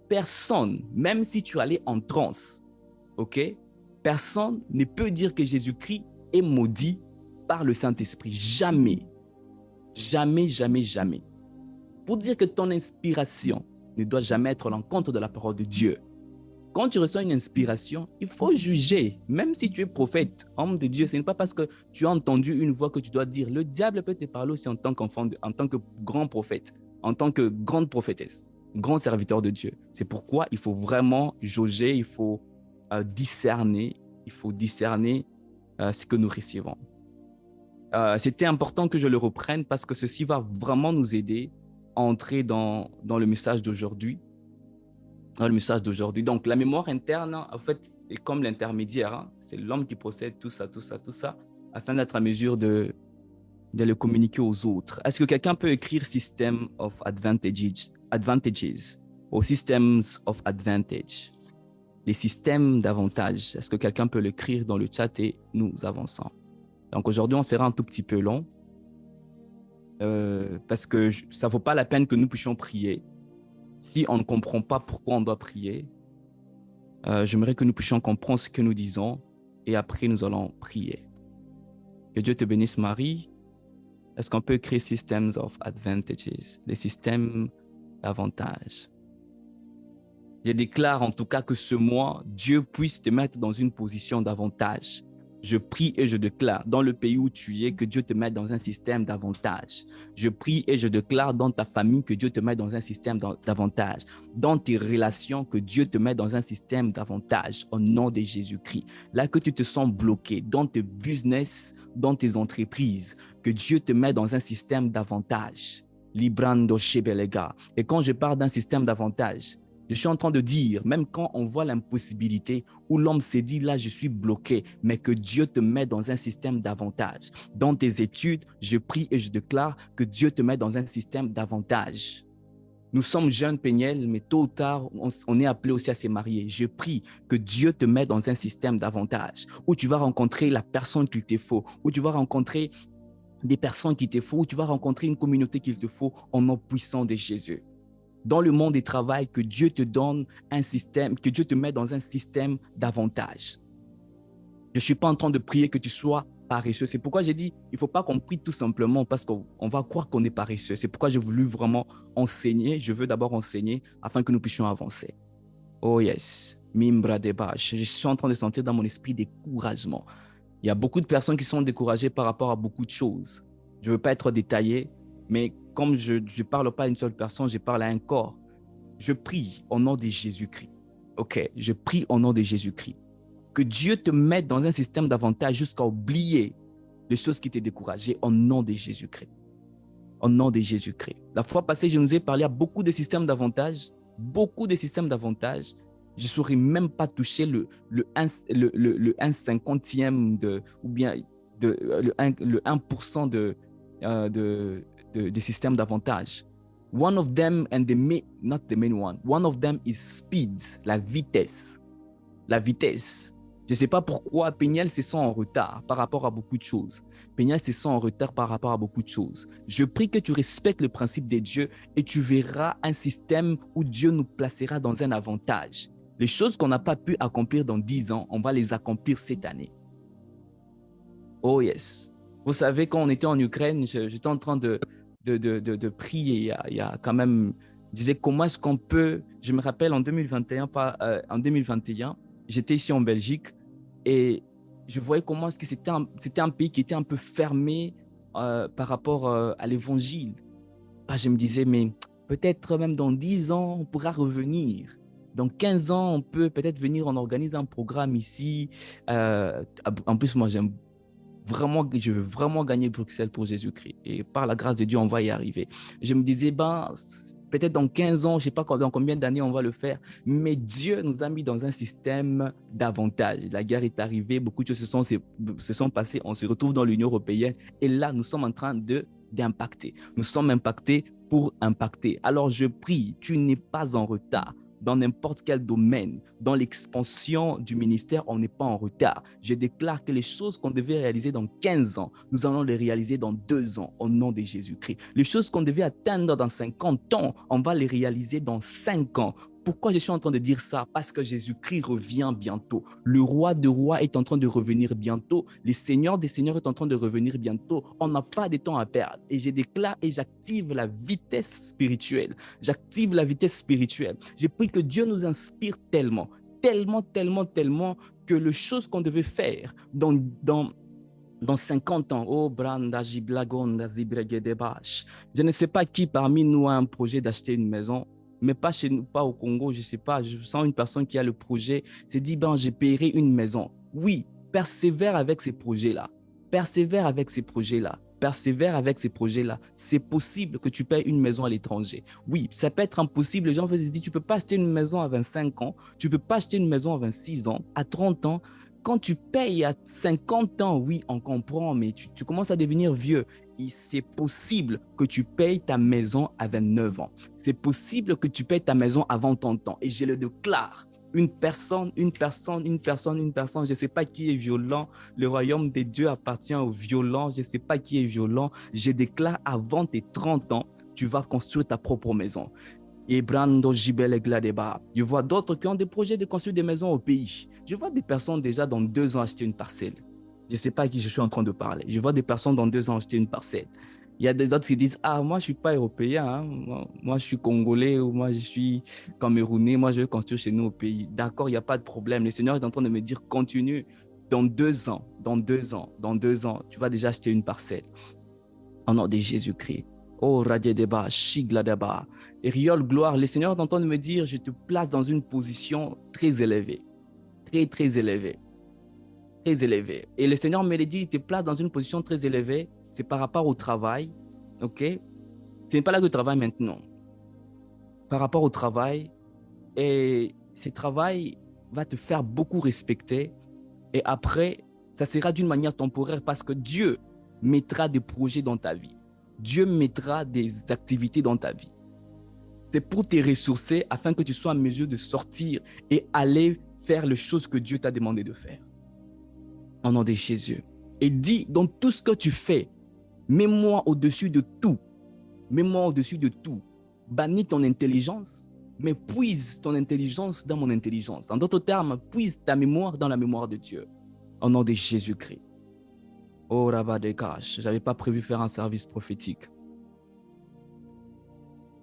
Personne, même si tu allais en transe, ok, personne ne peut dire que Jésus-Christ est maudit par le Saint-Esprit. Jamais. Jamais, jamais, jamais. Pour dire que ton inspiration ne doit jamais être à l'encontre de la parole de Dieu. Quand tu reçois une inspiration, il faut juger. Même si tu es prophète, homme de Dieu, ce n'est pas parce que tu as entendu une voix que tu dois dire. Le diable peut te parler aussi en tant qu'enfant, en tant que grand prophète, en tant que grande prophétesse, grand serviteur de Dieu. C'est pourquoi il faut vraiment jauger, il faut discerner, ce que nous recevons. C'était important que je le reprenne parce que ceci va vraiment nous aider à entrer dans le message d'aujourd'hui. Donc, la mémoire interne, en fait, est comme l'intermédiaire. C'est l'homme qui possède tout ça, afin d'être à mesure de le communiquer aux autres. Est-ce que quelqu'un peut écrire System of Advantages ou Systems of Advantage? Les systèmes d'avantages. Est-ce que quelqu'un peut l'écrire dans le chat et nous avançons? Donc, aujourd'hui, on sera un tout petit peu long parce que ça ne vaut pas la peine que nous puissions prier. Si on ne comprend pas pourquoi on doit prier, j'aimerais que nous puissions comprendre ce que nous disons et après nous allons prier. Que Dieu te bénisse, Marie. Est-ce qu'on peut écrire Systems of Advantages, les systèmes d'avantages? Je déclare en tout cas que ce mois, Dieu puisse te mettre dans une position d'avantage. Je prie et je déclare dans le pays où tu es que Dieu te mette dans un système d'avantage. Je prie et je déclare dans ta famille que Dieu te mette dans un système d'avantage. Dans tes relations, que Dieu te mette dans un système d'avantage au nom de Jésus-Christ. Là que tu te sens bloqué dans tes business, dans tes entreprises, que Dieu te mette dans un système d'avantage. Librando Shebelega. Et quand je parle d'un système d'avantage, je suis en train de dire, même quand on voit l'impossibilité où l'homme s'est dit, là, je suis bloqué, mais que Dieu te met dans un système d'avantage. Dans tes études, je prie et je déclare que Dieu te met dans un système d'avantage. Nous sommes jeunes, Péniel, mais tôt ou tard, on est appelé aussi à se marier. Je prie que Dieu te mette dans un système d'avantage où tu vas rencontrer la personne qu'il te faut, où tu vas rencontrer des personnes qu'il te faut, où tu vas rencontrer une communauté qu'il te faut au nom puissant de Jésus. Dans le monde du travail, que Dieu te donne un système, que Dieu te mette dans un système d'avantage. Je ne suis pas en train de prier que tu sois paresseux. C'est pourquoi j'ai dit, il ne faut pas qu'on prie tout simplement parce qu'on va croire qu'on est paresseux. C'est pourquoi j'ai voulu vraiment enseigner. Je veux d'abord enseigner afin que nous puissions avancer. Oh yes, Mimbra Debash. Je suis en train de sentir dans mon esprit découragement. Il y a beaucoup de personnes qui sont découragées par rapport à beaucoup de choses. Je ne veux pas être détaillé, mais comme je ne parle pas à une seule personne, je parle à un corps. Je prie au nom de Jésus-Christ. OK, je prie au nom de Jésus-Christ. Que Dieu te mette dans un système d'avantage jusqu'à oublier les choses qui t'ont découragé au nom de Jésus-Christ. Au nom de Jésus-Christ. La fois passée, je nous ai parlé à beaucoup de systèmes d'avantage. Beaucoup de systèmes d'avantage. Je ne saurais même pas toucher le 1/50e ou bien le 1% des systèmes d'avantage. One of them, not the main one of them is speed, la vitesse. La vitesse. Je ne sais pas pourquoi Péniel se sent en retard par rapport à beaucoup de choses. Péniel se sent en retard par rapport à beaucoup de choses. Je prie que tu respectes le principe de Dieu et tu verras un système où Dieu nous placera dans un avantage. Les choses qu'on n'a pas pu accomplir dans 10 ans, on va les accomplir cette année. Oh yes. Vous savez, quand on était en Ukraine, j'étais en train de prier. Il y a quand même, je disais comment est-ce qu'on peut, je me rappelle en 2021, j'étais ici en Belgique et je voyais comment est-ce que c'était un pays qui était un peu fermé par rapport à l'évangile. Je me disais, mais peut-être même dans 10 ans, on pourra revenir. Dans 15 ans, on peut peut-être venir, on organise un programme ici. En plus, moi, je veux vraiment gagner Bruxelles pour Jésus-Christ. Et par la grâce de Dieu, on va y arriver. Je me disais, peut-être dans 15 ans, je ne sais pas dans combien d'années on va le faire, mais Dieu nous a mis dans un système d'avantage. La guerre est arrivée, beaucoup de choses se sont passées, on se retrouve dans l'Union européenne et là, nous sommes en train d'impacter. Nous sommes impactés pour impacter. Alors, je prie, tu n'es pas en retard. Dans n'importe quel domaine, dans l'expansion du ministère, on n'est pas en retard. Je déclare que les choses qu'on devait réaliser dans 15 ans, nous allons les réaliser dans 2 ans au nom de Jésus-Christ. Les choses qu'on devait atteindre dans 50 ans, on va les réaliser dans 5 ans. Pourquoi je suis en train de dire ça? Parce que Jésus-Christ revient bientôt. Le roi de rois est en train de revenir bientôt. Le Seigneur des seigneurs est en train de revenir bientôt. On n'a pas de temps à perdre. Et je déclare et j'active la vitesse spirituelle. J'active la vitesse spirituelle. Je prie que Dieu nous inspire tellement que les choses qu'on devait faire dans 50 ans, oh Branda Jiblagonda Zibregedebash. Je ne sais pas qui parmi nous a un projet d'acheter une maison, mais pas chez nous, pas au Congo, je ne sais pas. Je sens une personne qui a le projet, se dit, je paierai une maison. Oui, persévère avec ces projets-là. Persévère avec ces projets-là. Persévère avec ces projets-là. C'est possible que tu payes une maison à l'étranger. Oui, ça peut être impossible. Les gens se disent, tu ne peux pas acheter une maison à 25 ans, tu ne peux pas acheter une maison à 26 ans, à 30 ans. Quand tu payes à 50 ans, oui, on comprend, mais tu commences à devenir vieux. Et c'est possible que tu payes ta maison à 29 ans. C'est possible que tu payes ta maison avant ton temps. Et je le déclare. Une personne, je ne sais pas qui est violent. Le royaume de Dieu appartient aux violents. Je ne sais pas qui est violent. Je déclare avant tes 30 ans, tu vas construire ta propre maison. Et Brando Gibel Gladeba. Je vois d'autres qui ont des projets de construire des maisons au pays. Je vois des personnes déjà dans 2 ans acheter une parcelle. Je ne sais pas à qui je suis en train de parler. Je vois des personnes dans 2 ans acheter une parcelle. Il y a des autres qui disent, ah, moi, je ne suis pas européen, hein. Moi, je suis congolais ou moi, je suis camerounais, moi, je veux construire chez nous au pays. D'accord, il n'y a pas de problème. Le Seigneur est en train de me dire, continue. Dans 2 ans, tu vas déjà acheter une parcelle. Au nom de Jésus-Christ. Oh, Radiedeba, Shigladeba. Et Riol, gloire, le Seigneur est en train de me dire, je te place dans une position très élevée. Très, très élevée. Très élevée. Et le Seigneur me l'a dit, il te place dans une position très élevée. C'est par rapport au travail. OK? Ce n'est pas là que tu travailles maintenant. Par rapport au travail. Et ce travail va te faire beaucoup respecter. Et après, ça sera d'une manière temporaire parce que Dieu mettra des projets dans ta vie. Dieu mettra des activités dans ta vie. C'est pour te ressourcer afin que tu sois en mesure de sortir et aller faire les choses que Dieu t'a demandé de faire. Au nom de Jésus. Et dis, dans tout ce que tu fais, mets-moi au-dessus de tout. Mets-moi au-dessus de tout. Bannis ton intelligence, mais puise ton intelligence dans mon intelligence. En d'autres termes, puise ta mémoire dans la mémoire de Dieu. Au nom de Jésus-Christ. Oh, Rabat de Kash, je n'avais pas prévu faire un service prophétique.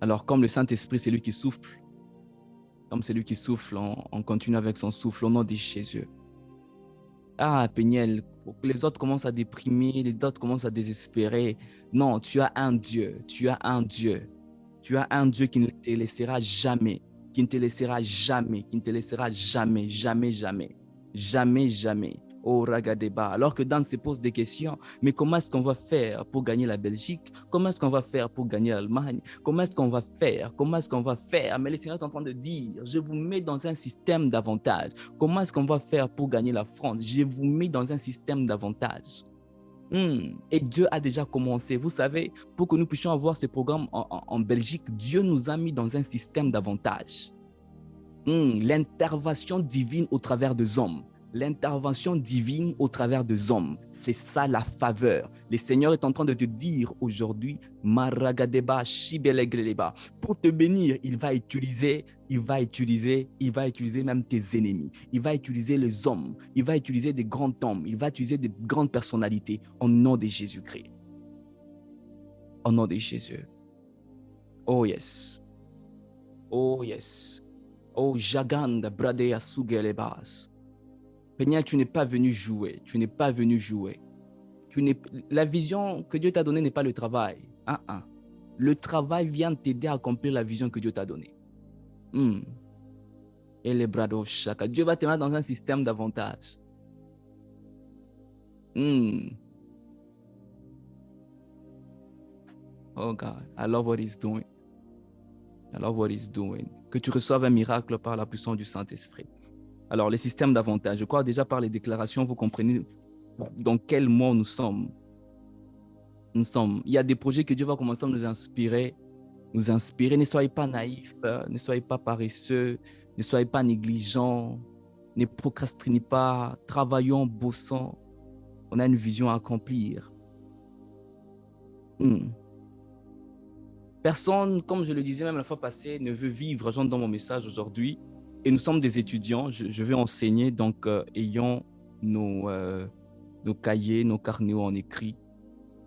Alors, comme le Saint-Esprit, c'est lui qui souffle, comme c'est lui qui souffle, on continue avec son souffle au nom de Jésus. Ah, Péniel, les autres commencent à déprimer, les autres commencent à désespérer. Non, tu as un Dieu, tu as un Dieu. Tu as un Dieu qui ne te laissera jamais, qui ne te laissera jamais, qui ne te laissera jamais, jamais, jamais, jamais, jamais. Oh, Ragadeba. Alors que Dan se pose des questions, mais comment est-ce qu'on va faire pour gagner la Belgique? Comment est-ce qu'on va faire pour gagner l'Allemagne? Comment est-ce qu'on va faire? Comment est-ce qu'on va faire? Mais le Seigneur est en train de dire, je vous mets dans un système d'avantage. Comment est-ce qu'on va faire pour gagner la France? Je vous mets dans un système d'avantage. Et Dieu a déjà commencé. Vous savez, pour que nous puissions avoir ce programme en Belgique, Dieu nous a mis dans un système d'avantage. L'intervention divine au travers des hommes. L'intervention divine au travers des hommes. C'est ça la faveur. Le Seigneur est en train de te dire aujourd'hui, Maragadeba, Shibelegreleba, pour te bénir, il va utiliser même tes ennemis. Il va utiliser les hommes. Il va utiliser des grands hommes. Il va utiliser des grandes personnalités au nom de Jésus-Christ. Au nom de Jésus. Oh yes. Oh yes. Oh Jaganda Bradea Sugelebas. Péniel, tu n'es pas venu jouer. Tu n'es pas venu jouer. La vision que Dieu t'a donnée n'est pas le travail. Le travail vient t'aider à accomplir la vision que Dieu t'a donnée. Et les bras de chacun. Dieu va te mettre dans un système d'avantage. Oh God, I love what he's doing. I love what he's doing. Que tu reçoives un miracle par la puissance du Saint-Esprit. Alors, les systèmes d'avantage. Je crois déjà par les déclarations, vous comprenez dans quel monde nous sommes. Il y a des projets que Dieu va commencer à nous inspirer. Ne soyez pas naïfs, ne soyez pas paresseux, ne soyez pas négligents, ne procrastinez pas, travaillons, bossons. On a une vision à accomplir. Personne, comme je le disais même la fois passée, ne veut vivre, j'entre dans mon message aujourd'hui, et nous sommes des étudiants, je vais enseigner, donc ayons nos cahiers, nos carnets en écrit.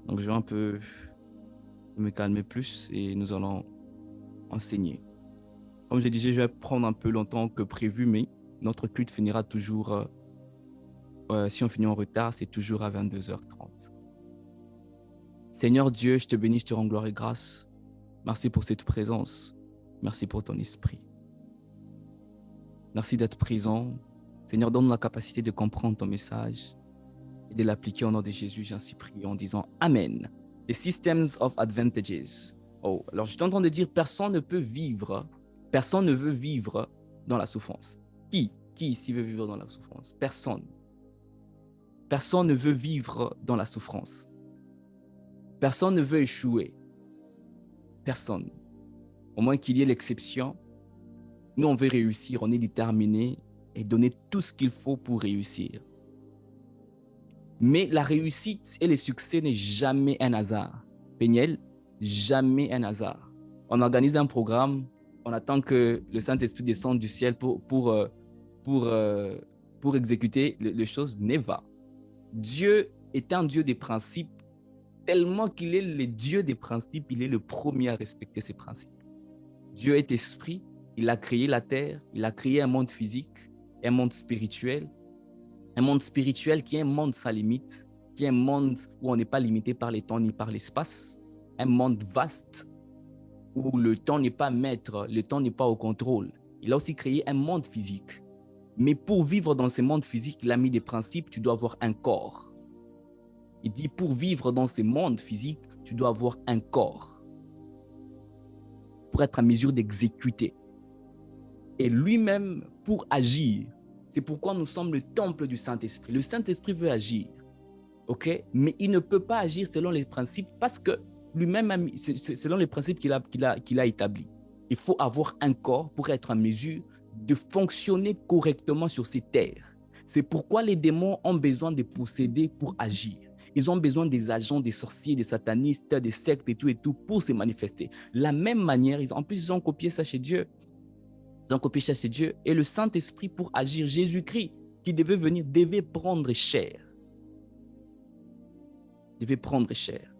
Donc je vais un peu me calmer plus et nous allons enseigner. Comme je disais, je vais prendre un peu longtemps que prévu, mais notre culte finira toujours, si on finit en retard, c'est toujours à 22h30. Seigneur Dieu, je te bénis, je te rends gloire et grâce. Merci pour cette présence. Merci pour ton esprit. Merci d'être présent. Seigneur, donne-nous la capacité de comprendre ton message et de l'appliquer au nom de Jésus. J'en suis prié en disant Amen. The systems of advantages. Oh, alors je suis en train de dire personne ne veut vivre dans la souffrance. Qui ici veut vivre dans la souffrance? Personne. Personne ne veut vivre dans la souffrance. Personne ne veut échouer. Personne. Au moins qu'il y ait l'exception. Nous, on veut réussir, on est déterminé et donner tout ce qu'il faut pour réussir. Mais la réussite et le succès n'est jamais un hasard. Péniel, jamais un hasard. On organise un programme, on attend que le Saint-Esprit descende du ciel pour exécuter les choses. Never. Dieu est un Dieu des principes tellement qu'il est le Dieu des principes, il est le premier à respecter ses principes. Dieu est esprit, il a créé la terre, il a créé un monde physique, un monde spirituel qui est un monde sans limite, qui est un monde où on n'est pas limité par les temps ni par l'espace, un monde vaste où le temps n'est pas maître, le temps n'est pas au contrôle. Il a aussi créé un monde physique. Mais pour vivre dans ce monde physique, il a mis des principes, tu dois avoir un corps. Il dit, pour vivre dans ce monde physique, tu dois avoir un corps pour être en mesure d'exécuter. Et lui-même, pour agir, c'est pourquoi nous sommes le temple du Saint-Esprit. Le Saint-Esprit veut agir, ok? Mais il ne peut pas agir selon les principes parce que lui-même, selon les principes qu'il a établis. Il faut avoir un corps pour être en mesure de fonctionner correctement sur ces terres. C'est pourquoi les démons ont besoin de posséder pour agir. Ils ont besoin des agents, des sorciers, des satanistes, des sectes et tout pour se manifester. La même manière, en plus, ils ont copié ça chez Dieu. Ils ont copié ça chez Dieu. Et le Saint-Esprit, pour agir, Jésus-Christ, qui devait venir, devait prendre chair. Devait prendre chair.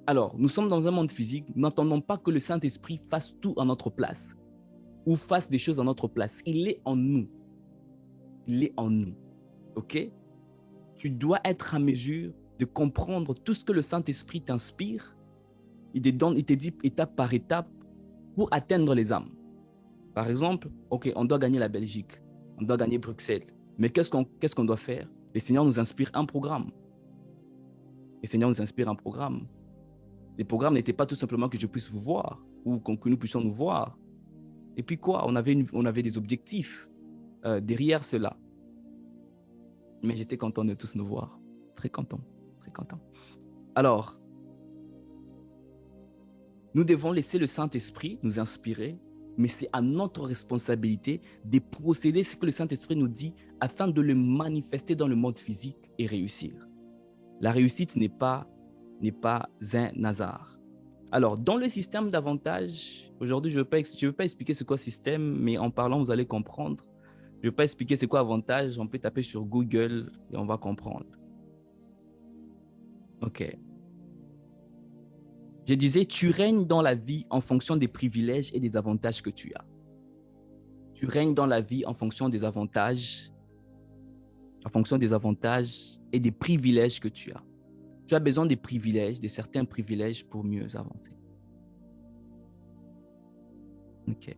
Alors, nous sommes dans un monde physique. Nous n'attendons pas que le Saint-Esprit fasse tout à notre place ou fasse des choses à notre place. Il est en nous. Il est en nous. OK? Tu dois être en mesure de comprendre tout ce que le Saint-Esprit t'inspire. Il te dit étape par étape pour atteindre les âmes. Par exemple, OK, on doit gagner la Belgique. On doit gagner Bruxelles. Mais qu'est-ce qu'on doit faire? Le Seigneur nous inspire un programme. Le Seigneur nous inspire un programme. Les programmes n'étaient pas tout simplement que je puisse vous voir ou que nous puissions nous voir. Et puis quoi? On avait des objectifs derrière cela. Mais j'étais content de tous nous voir. Très content, très content. Alors, nous devons laisser le Saint-Esprit nous inspirer, mais c'est à notre responsabilité de procéder ce que le Saint-Esprit nous dit afin de le manifester dans le monde physique et réussir. La réussite n'est pas un hasard. Alors, dans le système d'avantages, aujourd'hui, je ne veux pas expliquer c'est quoi système, mais en parlant, vous allez comprendre. Je ne vais pas expliquer c'est quoi avantage, on peut taper sur Google et on va comprendre. OK. Je disais, tu règnes dans la vie en fonction des privilèges et des avantages que tu as. Tu règnes dans la vie en fonction des avantages et des privilèges que tu as. Tu as besoin des privilèges, de certains privilèges pour mieux avancer. OK.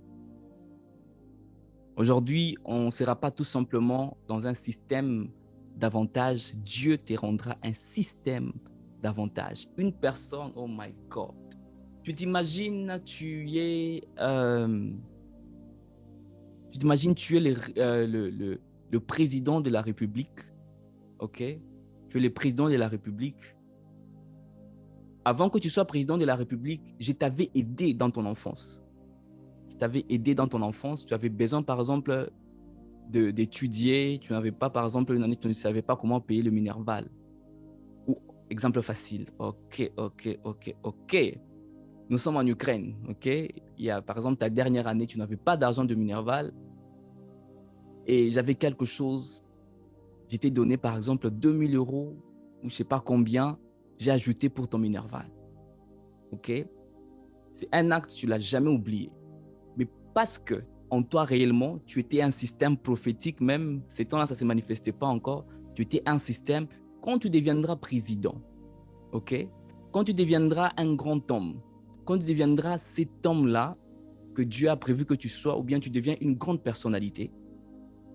Aujourd'hui, on ne sera pas tout simplement dans un système d'avantages. Dieu te rendra un système d'avantages. Une personne, oh my God. Tu t'imagines, tu es le président de la République. OK? Tu es le président de la République. Avant que tu sois président de la République, je t'avais aidé dans ton enfance. Tu avais besoin, par exemple, d'étudier. Tu n'avais pas, par exemple, une année, tu ne savais pas comment payer le Minerval. Ou, exemple facile. OK. Nous sommes en Ukraine. OK? Il y a, par exemple, ta dernière année, tu n'avais pas d'argent de Minerval. Et j'avais quelque chose. Je t'ai donné, par exemple, 2000 € ou je ne sais pas combien. J'ai ajouté pour ton Minerval. OK? C'est un acte, tu ne l'as jamais oublié. Mais parce que en toi réellement, tu étais un système prophétique même, ces temps-là, ça ne se manifestait pas encore, tu étais un système, quand tu deviendras président, ok? Quand tu deviendras un grand homme, quand tu deviendras cet homme-là que Dieu a prévu que tu sois, ou bien tu deviens une grande personnalité,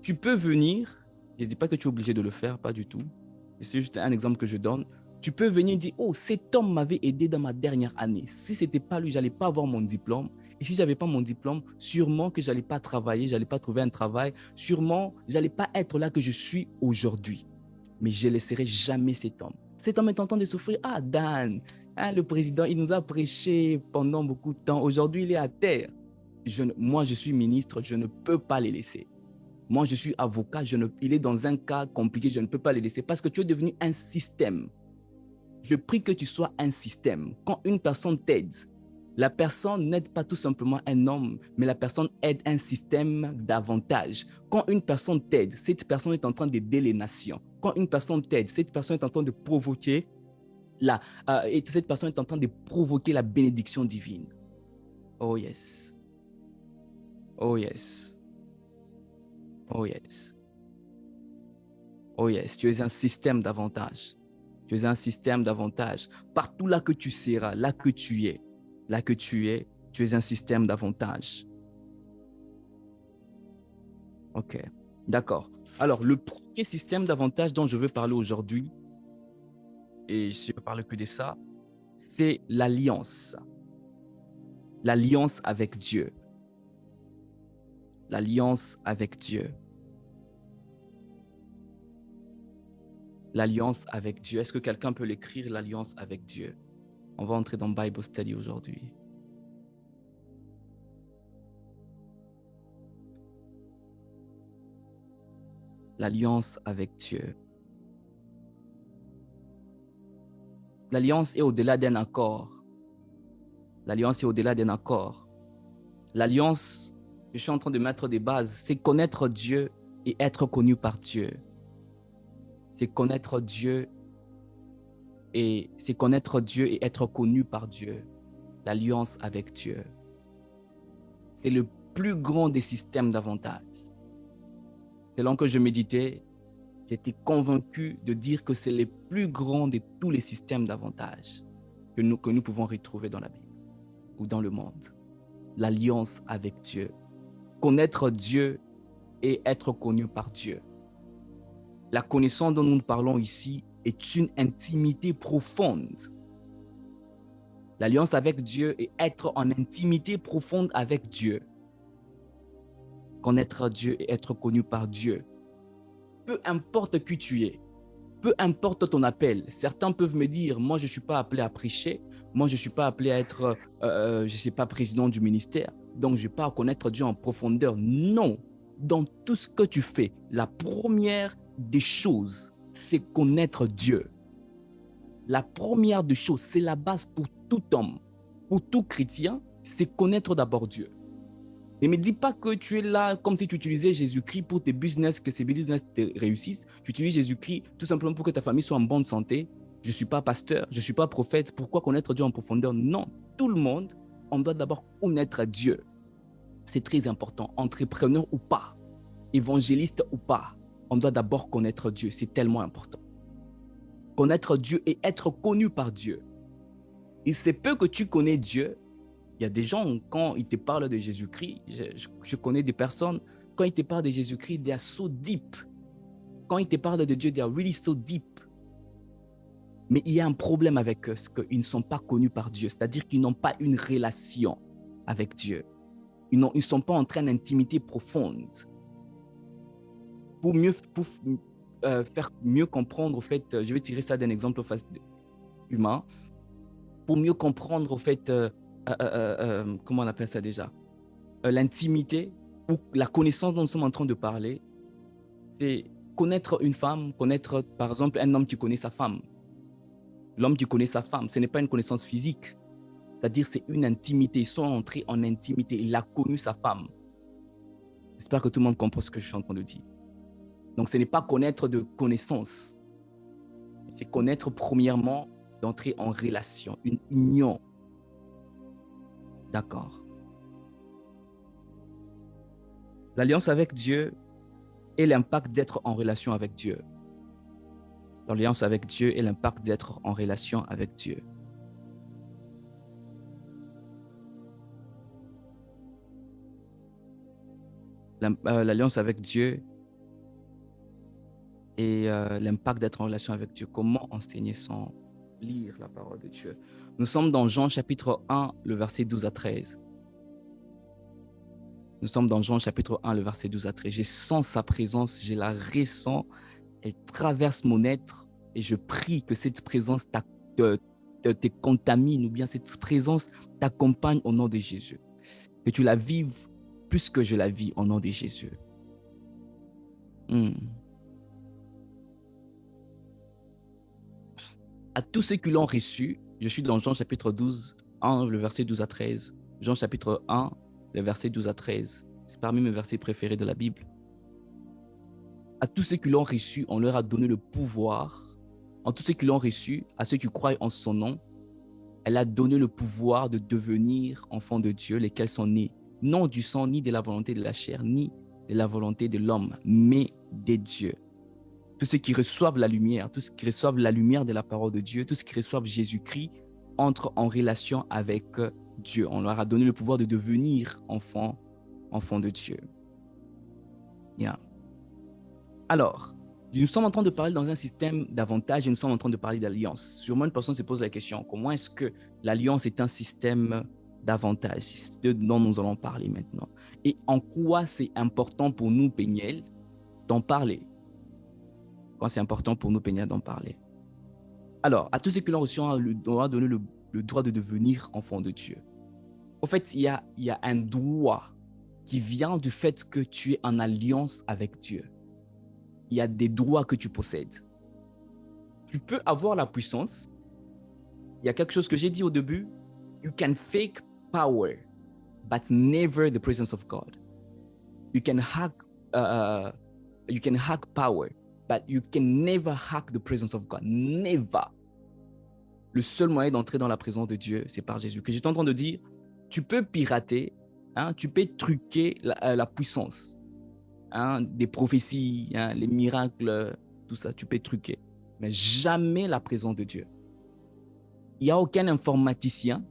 tu peux venir, je ne dis pas que tu es obligé de le faire, pas du tout, c'est juste un exemple que je donne, tu peux venir dire, oh, cet homme m'avait aidé dans ma dernière année, si ce n'était pas lui, je n'allais pas avoir mon diplôme. Et si je n'avais pas mon diplôme, sûrement que je n'allais pas travailler, je n'allais pas trouver un travail, sûrement je n'allais pas être là que je suis aujourd'hui. Mais je ne laisserai jamais cet homme. Cet homme est en train de souffrir. Ah, Dan, hein, le président, il nous a prêché pendant beaucoup de temps. Aujourd'hui, il est à terre. Moi, je suis ministre, je ne peux pas les laisser. Moi, je suis avocat, il est dans un cas compliqué, je ne peux pas les laisser parce que tu es devenu un système. Je prie que tu sois un système. Quand une personne t'aide, la personne n'aide pas tout simplement un homme, mais la personne aide un système d'avantages. Quand une personne t'aide, cette personne est en train d'aider les nations. Quand une personne t'aide, cette personne est en train de provoquer Et cette personne est en train de provoquer la bénédiction divine. Oh yes. Oh yes. Oh yes. Oh yes. Tu es un système d'avantage. Tu es un système d'avantage. Partout là que tu seras, là que tu es, tu es un système d'avantage. Ok. D'accord. Alors, le premier système d'avantage dont je veux parler aujourd'hui, et je ne parle que de ça, c'est l'alliance. L'alliance avec Dieu. L'alliance avec Dieu. L'alliance avec Dieu. Est-ce que quelqu'un peut l'écrire, l'alliance avec Dieu? On va entrer dans Bible Study aujourd'hui. L'alliance avec Dieu. L'alliance est au-delà d'un accord. L'alliance est au-delà d'un accord. L'alliance, je suis en train de mettre des bases, c'est connaître Dieu et être connu par Dieu. C'est connaître Dieu et être connu par Dieu. L'alliance avec Dieu. C'est le plus grand des systèmes d'avantages. Selon que je méditais, j'étais convaincu de dire que c'est le plus grand de tous les systèmes d'avantages que nous pouvons retrouver dans la Bible ou dans le monde. L'alliance avec Dieu. Connaître Dieu et être connu par Dieu. La connaissance dont nous parlons ici est une intimité profonde. L'alliance avec Dieu est être en intimité profonde avec Dieu. Connaître Dieu et être connu par Dieu. Peu importe qui tu es, peu importe ton appel. Certains peuvent me dire, moi je ne suis pas appelé à prêcher, moi je ne suis pas appelé à être, je ne sais pas, président du ministère, donc je ne vais pas connaître Dieu en profondeur. Non, dans tout ce que tu fais, la première des choses, c'est connaître Dieu. La première des choses, c'est la base pour tout homme, pour tout chrétien, c'est connaître d'abord Dieu. Ne me dis pas que tu es là comme si tu utilisais Jésus-Christ pour tes business, que ces business te réussissent. Tu utilises Jésus-Christ tout simplement pour que ta famille soit en bonne santé. Je ne suis pas pasteur, je ne suis pas prophète. Pourquoi connaître Dieu en profondeur? Non, tout le monde, on doit d'abord connaître Dieu. C'est très important, entrepreneur ou pas, évangéliste ou pas, on doit d'abord connaître Dieu, c'est tellement important. Connaître Dieu et être connu par Dieu. Il se peut que tu connais Dieu. Il y a des gens, quand ils te parlent de Jésus-Christ, je connais des personnes, quand ils te parlent de Jésus-Christ, they are so deep. Quand ils te parlent de Dieu, they are really so deep. Mais il y a un problème avec eux, c'est qu'ils ne sont pas connus par Dieu, c'est-à-dire qu'ils n'ont pas une relation avec Dieu. Ils ne sont pas en train d'intimité profonde. Pour faire mieux comprendre, au fait, je vais tirer ça d'un exemple humain, pour mieux comprendre, au fait, comment on appelle ça déjà, l'intimité ou la connaissance dont nous sommes en train de parler, c'est connaître une femme, connaître par exemple un homme qui connaît sa femme. L'homme qui connaît sa femme, ce n'est pas une connaissance physique, c'est-à-dire c'est une intimité, ils sont entrés en intimité, il a connu sa femme. J'espère que tout le monde comprend ce que je suis en train de dire. Donc ce n'est pas connaître de connaissance, c'est connaître premièrement d'entrer en relation, une union. D'accord. L'alliance avec Dieu et l'impact d'être en relation avec Dieu. L'alliance avec Dieu et l'impact d'être en relation avec Dieu. L'alliance avec Dieu et l'impact d'être en relation avec Dieu. Comment enseigner sans lire la parole de Dieu? Nous sommes dans Jean chapitre 1, le verset 12 à 13. Nous sommes dans Jean chapitre 1, le verset 12 à 13. Je sens sa présence, je la ressens, elle traverse mon être et je prie que cette présence te contamine ou bien cette présence t'accompagne au nom de Jésus. Que tu la vives plus que je la vis au nom de Jésus. À tous ceux qui l'ont reçu, je suis dans Jean chapitre 12, 1, le verset 12 à 13. Jean chapitre 1, le verset 12 à 13. C'est parmi mes versets préférés de la Bible. À tous ceux qui l'ont reçu, on leur a donné le pouvoir en tous ceux qui l'ont reçu, à ceux qui croient en son nom, elle a donné le pouvoir de devenir enfants de Dieu, lesquels sont nés, non du sang, ni de la volonté de la chair, ni de la volonté de l'homme, mais des dieux. Tous ceux qui reçoivent la lumière, tous ceux qui reçoivent la lumière de la parole de Dieu, tous ceux qui reçoivent Jésus-Christ, entrent en relation avec Dieu. On leur a donné le pouvoir de devenir enfants de Dieu. Yeah. Alors, nous sommes en train de parler dans un système d'avantages et nous sommes en train de parler d'alliance. Sûrement, une personne se pose la question, comment est-ce que l'alliance est un système d'avantages? C'est ce dont nous allons parler maintenant. Et en quoi c'est important pour nous, Péniel, d'en parler? Quand c'est important pour nous, Péniel, d'en parler. Alors, à tous ceux qui l'ont reçu, on leur a donné le droit de devenir enfant de Dieu. En fait, il y a un droit qui vient du fait que tu es en alliance avec Dieu. Il y a des droits que tu possèdes. Tu peux avoir la puissance. Il y a quelque chose que j'ai dit au début. You can fake power, but never the presence of God. You can hack power, but you can never hack the presence of God. Never. Le seul moyen d'entrer dans la présence de Dieu, c'est par Jésus. Que j'étais en train de dire, tu peux pirater, tu peux truquer la puissance. Des prophéties, les miracles, tout ça, tu peux truquer. Mais jamais la présence de Dieu. Il n'y a aucun informaticien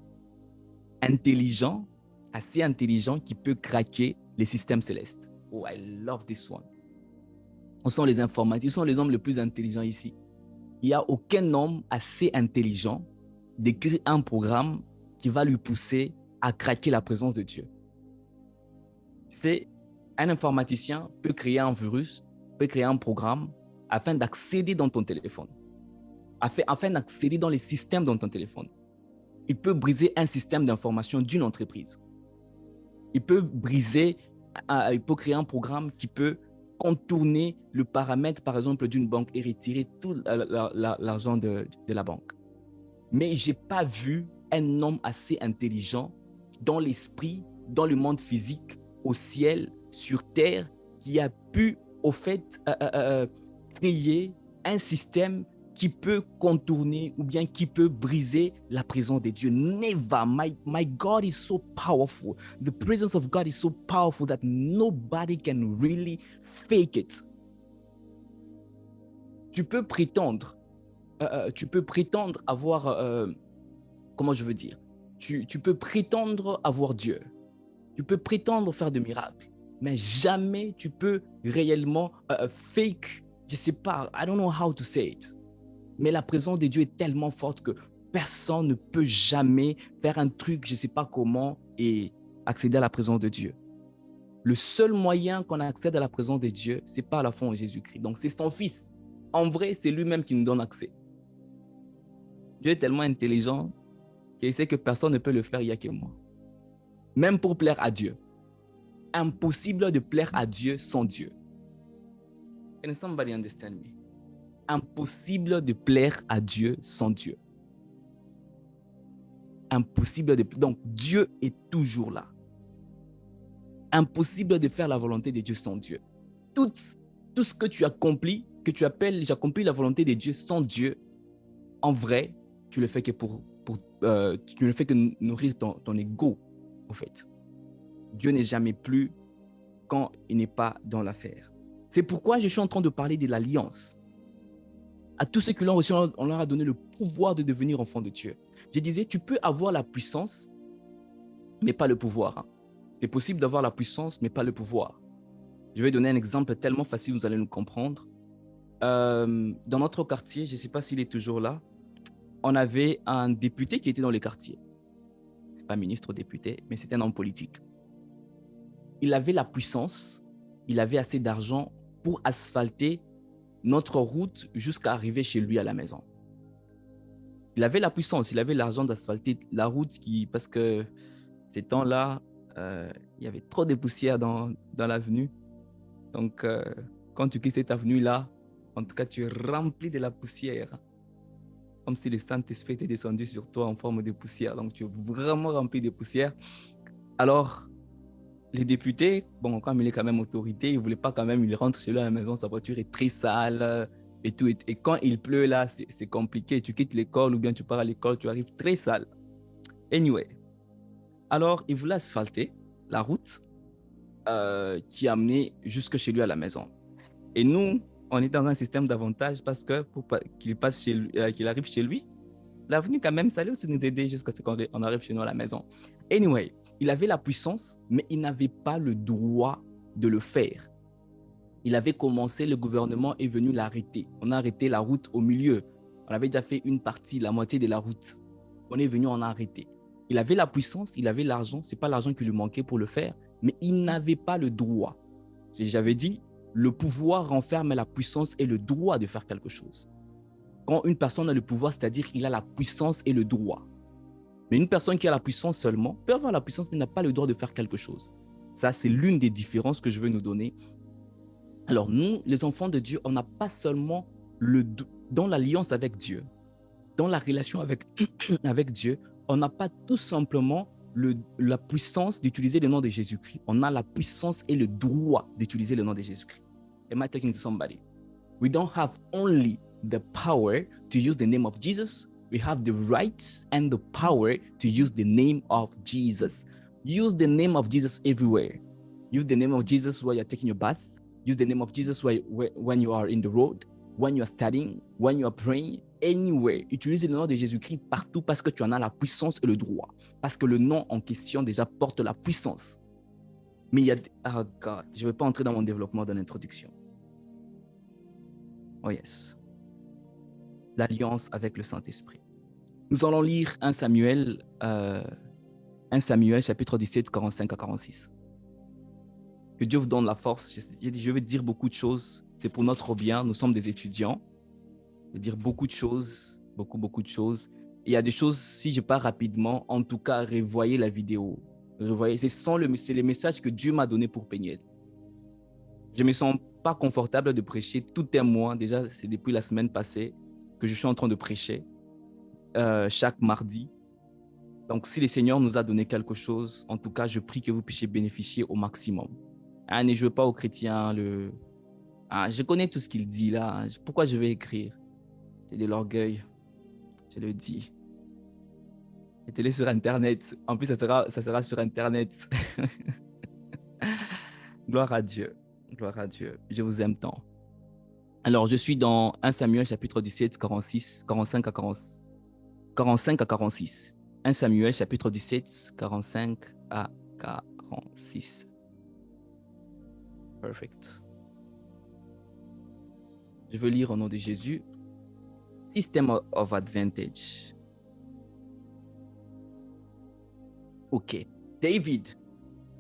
intelligent, assez intelligent, qui peut craquer les systèmes célestes. Oh, I love this one. On sont les informaticiens, sont les hommes les plus intelligents ici. Il n'y a aucun homme assez intelligent d'écrire un programme qui va lui pousser à craquer la présence de Dieu. C'est un informaticien peut créer un virus, peut créer un programme afin d'accéder dans ton téléphone, afin d'accéder dans les systèmes dans ton téléphone. Il peut briser un système d'information d'une entreprise. Il peut créer un programme qui peut contourner le paramètre, par exemple, d'une banque et retirer tout l'argent de la banque. Mais je n'ai pas vu un homme assez intelligent dans l'esprit, dans le monde physique, au ciel, sur terre, qui a pu, au fait, créer un système qui peut contourner ou bien qui peut briser la présence de Dieu. Never. My God is so powerful. The presence of God is so powerful that nobody can really fake it. Tu peux prétendre avoir, comment je veux dire, tu peux prétendre avoir Dieu. Tu peux prétendre faire des miracles, mais jamais tu peux réellement fake, je ne sais pas, I don't know how to say it. Mais la présence de Dieu est tellement forte que personne ne peut jamais faire un truc, je ne sais pas comment, et accéder à la présence de Dieu. Le seul moyen qu'on accède à la présence de Dieu, c'est par la foi en Jésus-Christ. Donc, c'est son Fils. En vrai, c'est lui-même qui nous donne accès. Dieu est tellement intelligent qu'il sait que personne ne peut le faire, il n'y a que moi. Même pour plaire à Dieu. Impossible de plaire à Dieu sans Dieu. Can somebody understand me? Impossible de plaire à Dieu sans Dieu. Impossible de... Donc, Dieu est toujours là. Impossible de faire la volonté de Dieu sans Dieu. Tout ce que tu accomplis, que tu appelles, j'accomplis la volonté de Dieu sans Dieu, en vrai, tu le fais que tu ne fais que nourrir ton ego, en fait. Dieu n'est jamais plus quand il n'est pas dans l'affaire. C'est pourquoi je suis en train de parler de l'alliance. À tous ceux qui l'ont reçu, on leur a donné le pouvoir de devenir enfants de Dieu. Je disais, tu peux avoir la puissance, mais pas le pouvoir. C'est possible d'avoir la puissance, mais pas le pouvoir. Je vais donner un exemple tellement facile, vous allez nous comprendre. Dans notre quartier, je ne sais pas s'il est toujours là, on avait un député qui était dans le quartier. Ce n'est pas ministre ou député, mais c'était un homme politique. Il avait la puissance, il avait assez d'argent pour asphalter notre route jusqu'à arriver chez lui à la maison. Il avait la puissance, il avait l'argent d'asphalter la route parce que ces temps-là, il y avait trop de poussière dans l'avenue. Donc, quand tu quittes cette avenue-là, en tout cas, tu es rempli de la poussière. Comme si le Saint-Esprit était descendu sur toi en forme de poussière. Donc, tu es vraiment rempli de poussière. Alors, les députés, bon, comme il est quand même autorité, il ne voulait pas quand même, il rentre chez lui à la maison, sa voiture est très sale, et tout. Et quand il pleut là, c'est compliqué. Tu quittes l'école ou bien tu pars à l'école, tu arrives très sale. Anyway. Alors, il voulait asphalter la route qui amenait jusque chez lui à la maison. Et nous, on est dans un système d'avantage parce que pour qu'il passe chez lui, qu'il arrive chez lui, l'avenue quand même, ça allait aussi nous aider jusqu'à ce qu'on arrive chez nous à la maison. Anyway, il avait la puissance, mais il n'avait pas le droit de le faire. Il avait commencé, le gouvernement est venu l'arrêter. On a arrêté la route au milieu. On avait déjà fait une partie, la moitié de la route. On est venu en arrêter. Il avait la puissance, il avait l'argent. Ce n'est pas l'argent qui lui manquait pour le faire, mais il n'avait pas le droit. J'avais dit, le pouvoir renferme la puissance et le droit de faire quelque chose. Quand une personne a le pouvoir, c'est-à-dire qu'il a la puissance et le droit. Mais une personne qui a la puissance seulement peut avoir la puissance mais n'a pas le droit de faire quelque chose. Ça, c'est l'une des différences que je veux nous donner. Alors nous, les enfants de Dieu, on n'a pas seulement dans l'alliance avec Dieu, dans la relation avec, avec Dieu, on n'a pas tout simplement la puissance d'utiliser le nom de Jésus-Christ. On a la puissance et le droit d'utiliser le nom de Jésus-Christ. Am I talking to somebody? We don't have only the power to use the name of Jesus. We have the rights and the power to use the name of Jesus. Use the name of Jesus everywhere. Use the name of Jesus while you're taking your bath. Use the name of Jesus when you are in the road, when you are studying, when you are praying, anywhere. Utilise le nom de Jésus-Christ partout parce que tu en as la puissance et le droit. Parce que le nom en question déjà porte la puissance. Mais il y a... Oh God, je ne vais pas entrer dans mon développement de l'introduction. Oh yes. L'alliance avec le Saint-Esprit. Nous allons lire 1 Samuel chapitre 17, 45 à 46. Que Dieu vous donne la force. Je vais dire beaucoup de choses. C'est pour notre bien. Nous sommes des étudiants. Je vais dire beaucoup de choses. Beaucoup de choses. Et il y a des choses, si je pars rapidement, en tout cas, revoyez la vidéo. Revoyez. C'est les messages que Dieu m'a donnés pour Peniel. Je ne me sens pas confortable de prêcher tout un mois. Déjà, c'est depuis la semaine passée que je suis en train de prêcher chaque mardi. Donc, si le Seigneur nous a donné quelque chose, en tout cas, je prie que vous puissiez bénéficier au maximum. Ne jouez pas aux chrétiens. Je connais tout ce qu'il dit là. Pourquoi je vais écrire? C'est de l'orgueil. Je le dis. Mettez-le sur Internet. En plus, ça sera sur Internet. Gloire à Dieu. Gloire à Dieu. Je vous aime tant. Alors, je suis dans 1 Samuel chapitre 17, 45 à 46. 1 Samuel chapitre 17, 45 à 46. Perfect. Je veux lire au nom de Jésus. System of advantage. Ok. David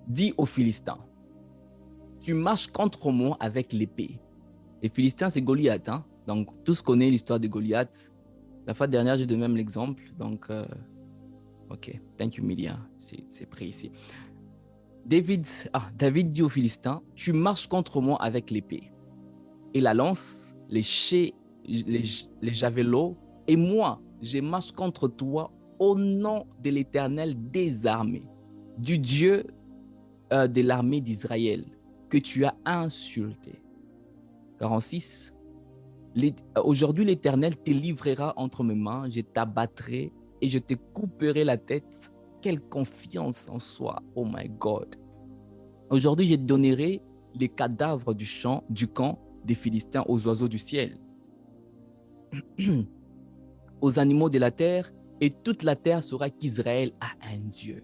dit aux Philistins, tu marches contre moi avec l'épée. Les Philistins, c'est Goliath. Hein? Donc, tous connaissent l'histoire de Goliath. La fois dernière, j'ai donné même l'exemple. Donc, ok. Thank you, Milia. C'est pris ici. David dit aux Philistins, tu marches contre moi avec l'épée et la lance, les javelots, et moi, je marche contre toi au nom de l'Éternel des armées, du Dieu de l'armée d'Israël, que tu as insulté. 46. Aujourd'hui, l'Éternel te livrera entre mes mains, je t'abattrai et je te couperai la tête. Quelle confiance en soi, oh my God. Aujourd'hui, je donnerai les cadavres du camp des Philistins aux oiseaux du ciel, aux animaux de la terre, et toute la terre saura qu'Israël a un Dieu.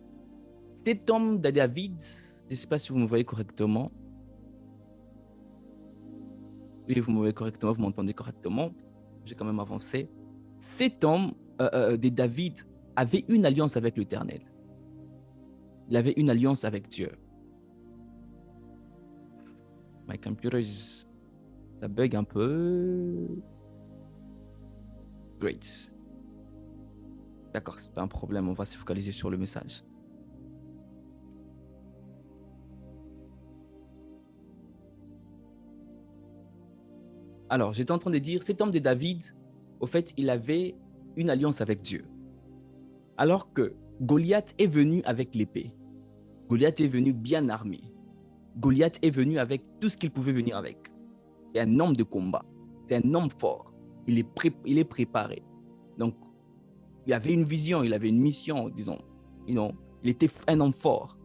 Cet homme de David, je ne sais pas si vous me voyez correctement. Oui, vous me voyez correctement, vous m'entendez correctement. J'ai quand même avancé. Cet homme de David avait une alliance avec l'Éternel. Il avait une alliance avec Dieu. My computer ça bug un peu. Great. D'accord, c'est pas un problème, on va se focaliser sur le message. Alors, j'étais en train de dire, cet homme de David, au fait, il avait une alliance avec Dieu. Alors que Goliath est venu avec l'épée. Goliath est venu bien armé. Goliath est venu avec tout ce qu'il pouvait venir avec. Et un homme de combat. C'est un homme fort. Il est préparé. Donc, il avait une vision, il avait une mission, disons. Il était un homme fort.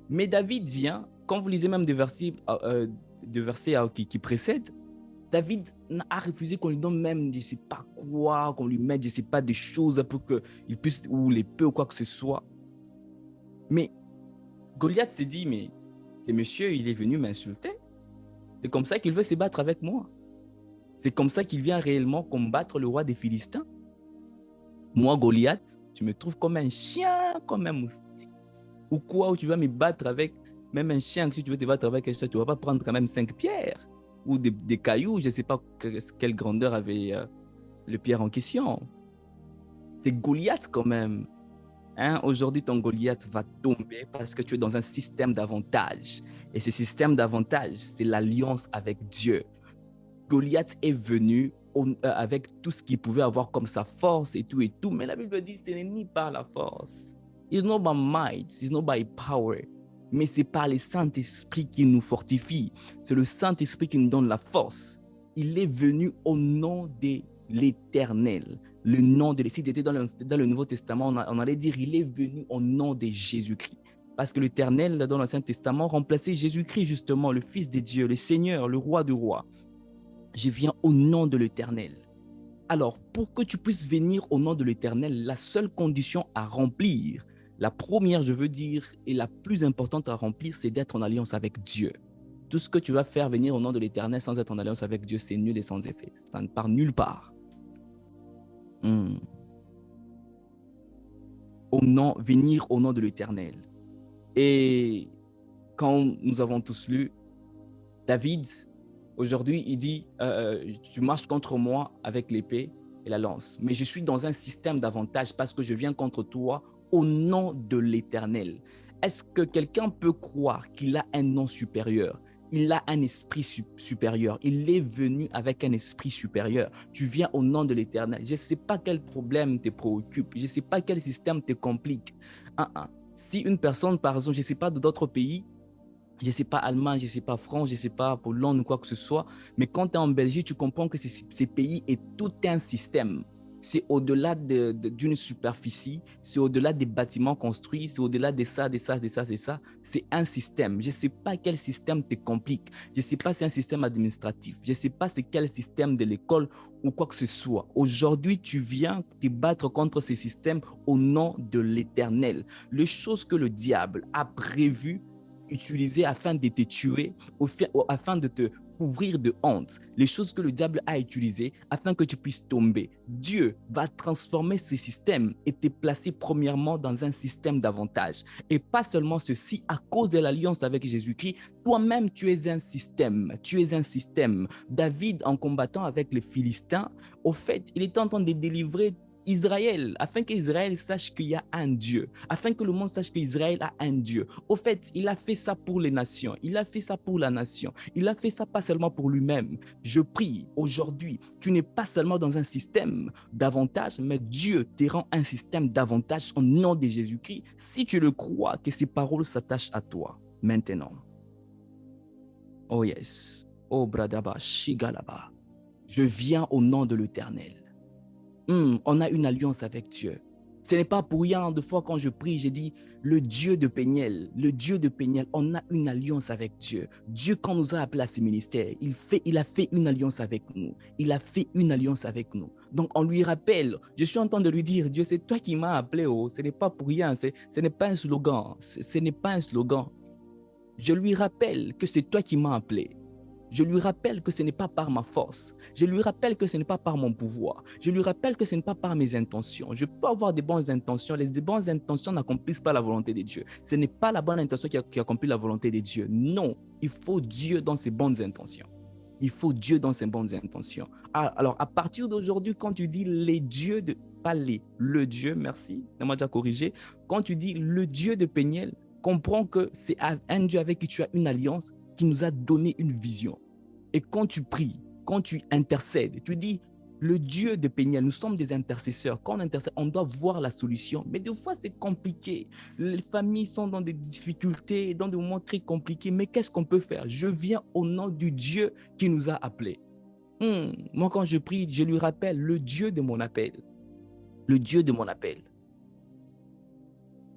Mais David vient, quand vous lisez même des versets qui précèdent, David a refusé qu'on lui donne même, je ne sais pas quoi, qu'on lui mette, je ne sais pas, des choses pour qu'il puisse, ou l'épée ou quoi que ce soit. Mais Goliath s'est dit, mais ce monsieur, il est venu m'insulter. C'est comme ça qu'il veut se battre avec moi. C'est comme ça qu'il vient réellement combattre le roi des Philistins. Moi, Goliath, tu me trouves comme un chien, comme un moustique. Ou quoi, où tu vas me battre avec, même un chien, si tu veux te battre avec un chien, tu ne vas pas prendre quand même 5 pierres ou des cailloux, je ne sais pas quelle grandeur avait le pierre en question. C'est Goliath quand même. Hein? Aujourd'hui, ton Goliath va tomber parce que tu es dans un système d'avantage. Et ce système d'avantage, c'est l'alliance avec Dieu. Goliath est venu avec tout ce qu'il pouvait avoir comme sa force et tout, mais la Bible dit ce n'est ni par la force. It's not by might, it's not by power, mais c'est par le Saint-Esprit qui nous fortifie. C'est le Saint-Esprit qui nous donne la force. Il est venu au nom de l'Éternel. Le nom de si tu étais dans le Nouveau Testament, on allait dire il est venu au nom de Jésus-Christ. Parce que l'Éternel, dans l'Ancien Testament, remplaçait Jésus-Christ, justement, le Fils de Dieu, le Seigneur, le Roi des rois. Je viens au nom de l'Éternel. Alors, pour que tu puisses venir au nom de l'Éternel, la seule condition à remplir, la première, je veux dire, et la plus importante à remplir, c'est d'être en alliance avec Dieu. Tout ce que tu vas faire venir au nom de l'Éternel sans être en alliance avec Dieu, c'est nul et sans effet. Ça ne part nulle part. Venir au nom de l'Éternel. Et quand nous avons tous lu, David, aujourd'hui, il dit, tu marches contre moi avec l'épée et la lance, mais je suis dans un système d'avantage parce que je viens contre toi au nom de l'Éternel. Est-ce que quelqu'un peut croire qu'il a un nom supérieur? Il a un esprit supérieur. Il est venu avec un esprit supérieur. Tu viens au nom de l'Éternel. Je ne sais pas quel problème te préoccupe. Je ne sais pas quel système te complique. Si une personne, par exemple, je ne sais pas, d'autres pays, je ne sais pas allemand, je ne sais pas France, je ne sais pas Pologne ou quoi que ce soit, mais quand tu es en Belgique, tu comprends que ces pays est tout un système. C'est au-delà d'une superficie, c'est au-delà des bâtiments construits, c'est au-delà de ça, de ça, de ça, de ça. C'est un système. Je ne sais pas quel système te complique. Je ne sais pas si c'est un système administratif. Je ne sais pas c'est quel système de l'école ou quoi que ce soit. Aujourd'hui, tu viens te battre contre ces systèmes au nom de l'Éternel. Les choses que le diable a prévues, utilisées afin de te tuer, afin de te couvrir de honte, les choses que le diable a utilisées afin que tu puisses tomber. Dieu va transformer ce système et te placer premièrement dans un système d'avantage. Et pas seulement ceci, à cause de l'alliance avec Jésus-Christ, toi-même tu es un système. Tu es un système. David, en combattant avec les Philistins, au fait, il était en train de délivrer Israël, afin qu'Israël sache qu'il y a un Dieu, afin que le monde sache qu'Israël a un Dieu. Au fait, il a fait ça pour les nations, il a fait ça pour la nation, il a fait ça pas seulement pour lui-même. Je prie aujourd'hui, tu n'es pas seulement dans un système d'avantage, mais Dieu te rend un système d'avantage au nom de Jésus-Christ, si tu le crois, que ces paroles s'attachent à toi maintenant. Oh yes, oh bradaba, shigalaba, je viens au nom de l'Éternel. On a une alliance avec Dieu. Ce n'est pas pour rien, de fois quand je prie, j'ai dit, le Dieu de Péniel, on a une alliance avec Dieu. Dieu, quand nous a appelés à ce ministère, il a fait une alliance avec nous. Il a fait une alliance avec nous. Donc, on lui rappelle, je suis en train de lui dire, Dieu, c'est toi qui m'as appelé, ce n'est pas pour rien, ce n'est pas un slogan, ce n'est pas un slogan. Je lui rappelle que c'est toi qui m'as appelé. Je lui rappelle que ce n'est pas par ma force. Je lui rappelle que ce n'est pas par mon pouvoir. Je lui rappelle que ce n'est pas par mes intentions. Je peux avoir des bonnes intentions. Les bonnes intentions n'accomplissent pas la volonté de Dieu. Ce n'est pas la bonne intention qui accomplit la volonté de Dieu. Non, il faut Dieu dans ses bonnes intentions. Il faut Dieu dans ses bonnes intentions. Alors, à partir d'aujourd'hui, quand tu dis les dieux le Dieu, merci, on m'a déjà corrigé. Quand tu dis le Dieu de Péniel, comprends que c'est un Dieu avec qui tu as une alliance, qui nous a donné une vision. Et quand tu pries, quand tu intercèdes, tu dis, le Dieu de Péniel, nous sommes des intercesseurs. Quand on intercède, on doit voir la solution. Mais des fois, c'est compliqué. Les familles sont dans des difficultés, dans des moments très compliqués. Mais qu'est-ce qu'on peut faire? Je viens au nom du Dieu qui nous a appelés. Moi, quand je prie, je lui rappelle le Dieu de mon appel. Le Dieu de mon appel.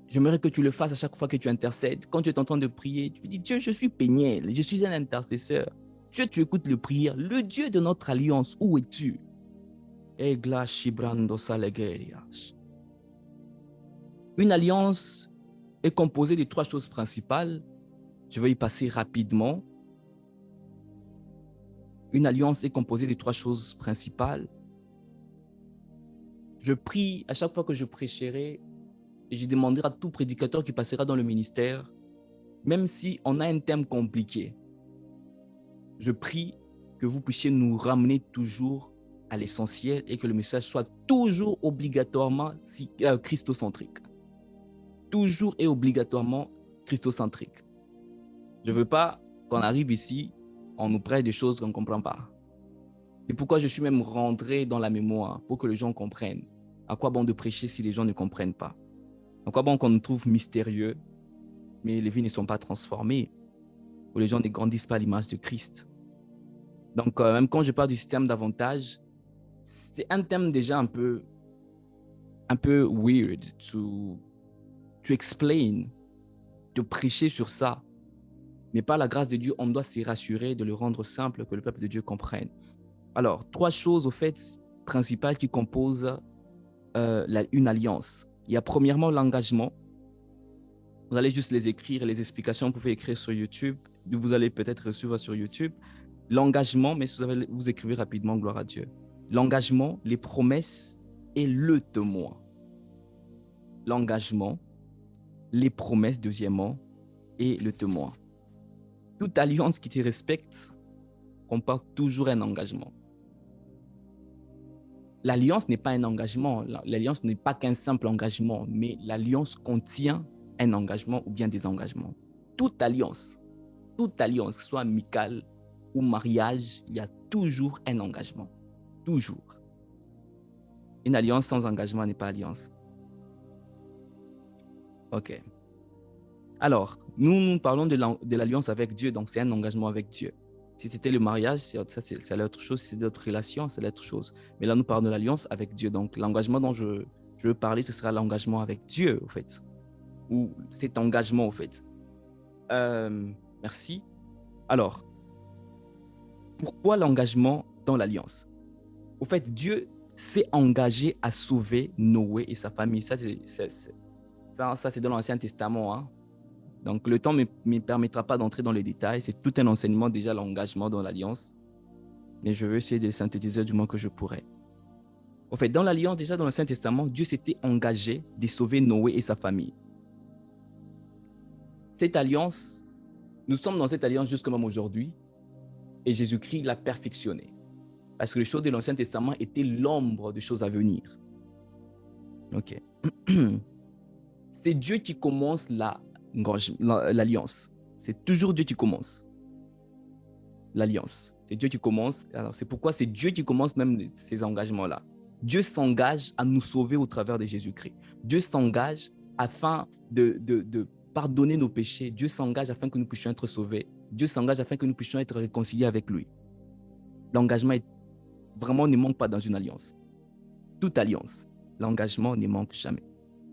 J'aimerais que tu le fasses à chaque fois que tu intercèdes. Quand tu es en train de prier, tu dis, Dieu, je suis Péniel, je suis un intercesseur. Dieu, tu écoutes le prière. Le Dieu de notre alliance, où es-tu? Une alliance est composée de 3 choses principales. Je vais y passer rapidement. Une alliance est composée de 3 choses principales. Je prie, à chaque fois que je prêcherai, et je demanderai à tout prédicateur qui passera dans le ministère, même si on a un thème compliqué, je prie que vous puissiez nous ramener toujours à l'essentiel et que le message soit toujours obligatoirement christocentrique. Toujours et obligatoirement christocentrique. Je ne veux pas qu'on arrive ici, on nous prête des choses qu'on ne comprend pas. C'est pourquoi je suis même rentré dans la mémoire pour que les gens comprennent. À quoi bon de prêcher si les gens ne comprennent pas? À quoi bon qu'on nous trouve mystérieux, mais les vies ne sont pas transformées, où les gens ne grandissent pas à l'image de Christ? Donc, même quand je parle du système d'avantage, c'est un thème déjà un peu weird to explain, de prêcher sur ça. Mais par la grâce de Dieu, on doit s'y rassurer de le rendre simple, que le peuple de Dieu comprenne. Alors, 3 choses, au fait, principales qui composent une alliance. Il y a premièrement l'engagement. Vous allez juste les écrire, les explications, vous pouvez écrire sur YouTube. Vous allez peut-être recevoir sur YouTube. L'engagement, mais vous écrivez rapidement, gloire à Dieu. L'engagement, les promesses et le témoin. L'engagement, les promesses, deuxièmement, et le témoin. Toute alliance qui te respecte comporte toujours un engagement. L'alliance n'est pas un engagement. L'alliance n'est pas qu'un simple engagement, mais l'alliance contient un engagement ou bien des engagements. Toute alliance, que ce soit amicale ou mariage, il y a toujours un engagement. Toujours. Une alliance sans engagement n'est pas alliance. OK. Alors, nous parlons de l'alliance avec Dieu, donc c'est un engagement avec Dieu. Si c'était le mariage, c'est l'autre chose. Si c'est d'autres relations, c'est l'autre chose. Mais là, nous parlons de l'alliance avec Dieu. Donc, l'engagement dont je veux parler, ce sera l'engagement avec Dieu, au fait. Ou cet engagement, au fait. Merci. Alors, pourquoi l'engagement dans l'alliance? Au fait, Dieu s'est engagé à sauver Noé et sa famille. Ça, c'est dans l'Ancien Testament, hein. Donc, le temps ne me permettra pas d'entrer dans les détails. C'est tout un enseignement, déjà, l'engagement dans l'alliance. Mais je vais essayer de synthétiser du moins que je pourrais. En fait, dans l'alliance, déjà dans l'Ancien Testament, Dieu s'était engagé de sauver Noé et sa famille. Cette alliance, nous sommes dans cette alliance jusqu'à même aujourd'hui. Et Jésus-Christ l'a perfectionnée. Parce que les choses de l'Ancien Testament étaient l'ombre des choses à venir. OK. C'est Dieu qui commence l'alliance. C'est toujours Dieu qui commence l'alliance. C'est Dieu qui commence. Alors, c'est pourquoi c'est Dieu qui commence même ces engagements-là. Dieu s'engage à nous sauver au travers de Jésus-Christ. Dieu s'engage afin de pardonner nos péchés. Dieu s'engage afin que nous puissions être sauvés. Dieu s'engage afin que nous puissions être réconciliés avec lui. L'engagement vraiment ne manque pas dans une alliance. Toute alliance, l'engagement ne manque jamais.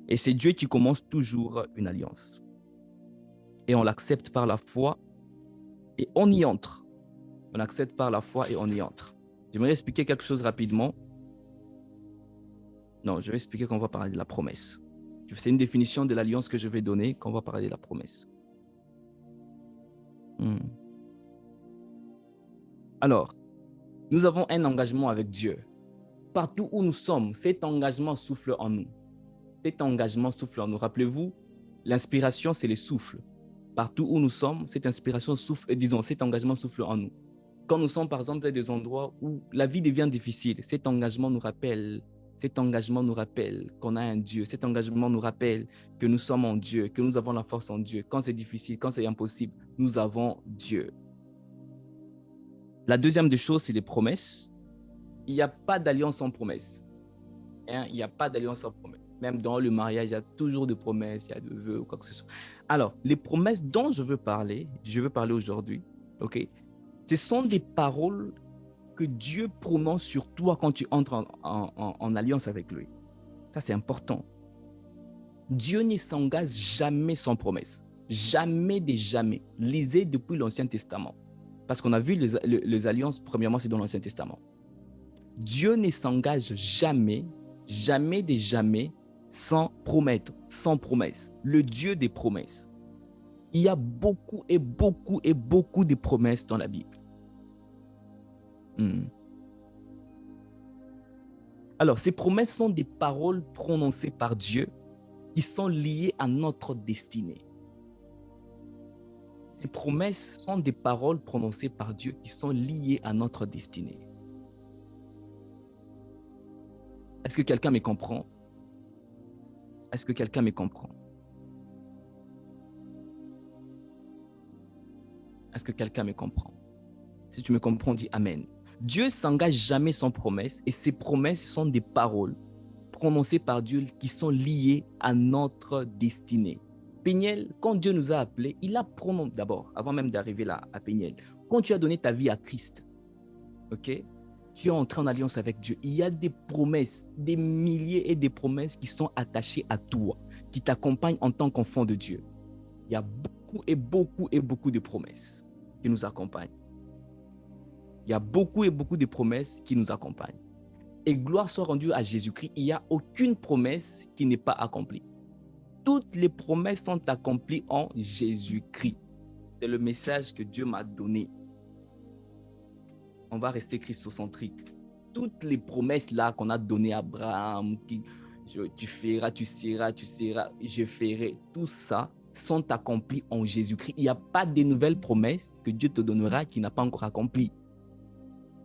Et c'est Dieu qui commence toujours une alliance. Et on l'accepte par la foi et on y entre. On accepte par la foi et on y entre. J'aimerais expliquer quelque chose rapidement. Non, je vais expliquer qu'on va parler de la promesse. C'est une définition de l'alliance que je vais donner, qu'on va parler de la promesse. Alors, nous avons un engagement avec Dieu. Partout où nous sommes, cet engagement souffle en nous. Cet engagement souffle en nous. Rappelez-vous, l'inspiration, c'est le souffle. Partout où nous sommes, cette inspiration souffle, cet engagement souffle en nous. Quand nous sommes, par exemple, dans des endroits où la vie devient difficile, cet engagement nous rappelle qu'on a un Dieu. Cet engagement nous rappelle que nous sommes en Dieu, que nous avons la force en Dieu. Quand c'est difficile, quand c'est impossible, nous avons Dieu. La deuxième des choses, c'est les promesses. Il n'y a pas d'alliance sans promesse. Il n'y a pas d'alliance sans promesse. Même dans le mariage, il y a toujours des promesses, il y a des vœux ou quoi que ce soit. Alors, les promesses dont je veux parler aujourd'hui, ok, ce sont des paroles que Dieu prononce sur toi quand tu entres en alliance avec lui. Ça, c'est important. Dieu ne s'engage jamais sans promesse. Jamais des jamais. Lisez depuis l'Ancien Testament. Parce qu'on a vu les alliances, premièrement, c'est dans l'Ancien Testament. Dieu ne s'engage jamais, jamais des jamais, sans promettre, sans promesse. Le Dieu des promesses. Il y a beaucoup et beaucoup et beaucoup de promesses dans la Bible. Alors, ces promesses sont des paroles prononcées par Dieu qui sont liées à notre destinée. Ces promesses sont des paroles prononcées par Dieu qui sont liées à notre destinée. Est-ce que quelqu'un me comprend? Est-ce que quelqu'un me comprend? Est-ce que quelqu'un me comprend? Si tu me comprends, dis Amen. Dieu ne s'engage jamais sans promesse et ces promesses sont des paroles prononcées par Dieu qui sont liées à notre destinée. Péniel, quand Dieu nous a appelés, il a prononcé d'abord, avant même d'arriver là à Péniel, quand tu as donné ta vie à Christ, ok, tu es entré en alliance avec Dieu. Il y a des promesses, des milliers et des promesses qui sont attachées à toi, qui t'accompagnent en tant qu'enfant de Dieu. Il y a beaucoup et beaucoup et beaucoup de promesses qui nous accompagnent. Il y a beaucoup et beaucoup de promesses qui nous accompagnent. Et gloire soit rendue à Jésus-Christ, il n'y a aucune promesse qui n'est pas accomplie. Toutes les promesses sont accomplies en Jésus-Christ. C'est le message que Dieu m'a donné. On va rester christocentrique. Toutes les promesses là qu'on a données à Abraham, tu feras, tu seras, je ferai, tout ça sont accomplies en Jésus-Christ. Il n'y a pas de nouvelles promesses que Dieu te donnera qui n'a pas encore accompli.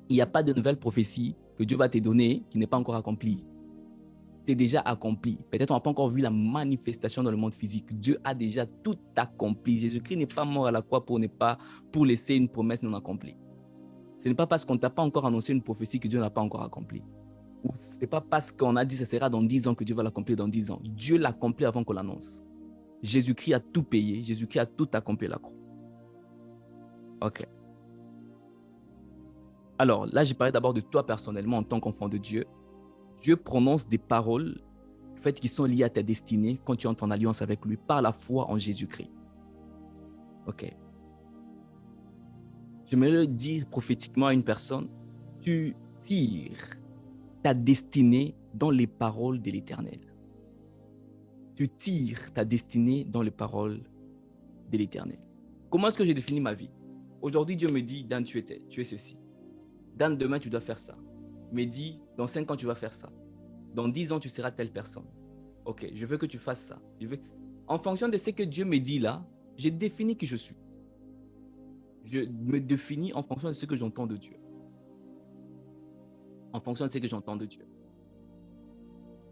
Il n'y a pas de nouvelles prophéties que Dieu va te donner qui n'est pas encore accomplie. C'est déjà accompli. Peut-être on n'a pas encore vu la manifestation dans le monde physique. Dieu a déjà tout accompli. Jésus-Christ n'est pas mort à la croix pour laisser une promesse non accomplie. Ce n'est pas parce qu'on ne t'a pas encore annoncé une prophétie que Dieu n'a pas encore accompli. Ou ce n'est pas parce qu'on a dit que ça sera dans 10 ans que Dieu va l'accomplir dans 10 ans. Dieu l'accomplit avant qu'on l'annonce. Jésus-Christ a tout payé. Jésus-Christ a tout accompli à la croix. Ok. Alors, là, j'ai parlé d'abord de toi personnellement en tant qu'enfant de Dieu. Dieu prononce des paroles qui sont liées à ta destinée quand tu entres en alliance avec lui par la foi en Jésus-Christ. Ok. J'aimerais le dire prophétiquement à une personne, tu tires ta destinée dans les paroles de l'Éternel. Tu tires ta destinée dans les paroles de l'Éternel. Comment est-ce que j'ai défini ma vie? Aujourd'hui, Dieu me dit, Dan, tu es ceci. Dan, demain, tu dois faire ça. Il me dit, dans 5 ans, tu vas faire ça. Dans 10 ans, tu seras telle personne. Ok, je veux que tu fasses ça. En fonction de ce que Dieu me dit là, j'ai défini qui je suis. Je me définis en fonction de ce que j'entends de Dieu. En fonction de ce que j'entends de Dieu.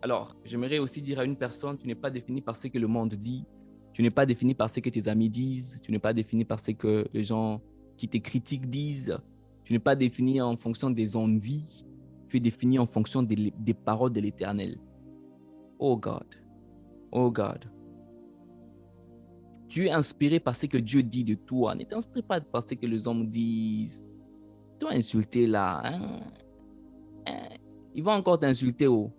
Alors, j'aimerais aussi dire à une personne, tu n'es pas défini par ce que le monde dit. Tu n'es pas défini par ce que tes amis disent. Tu n'es pas défini par ce que les gens qui te critiquent disent. Tu n'es pas défini en fonction des on-dit. Tu es défini en fonction des paroles de l'Éternel. Oh God. Oh God. Tu es inspiré par ce que Dieu dit de toi. Ne t'inspire pas par ce que les hommes disent. Toi insulté là. Ils vont encore t'insulter. Oh.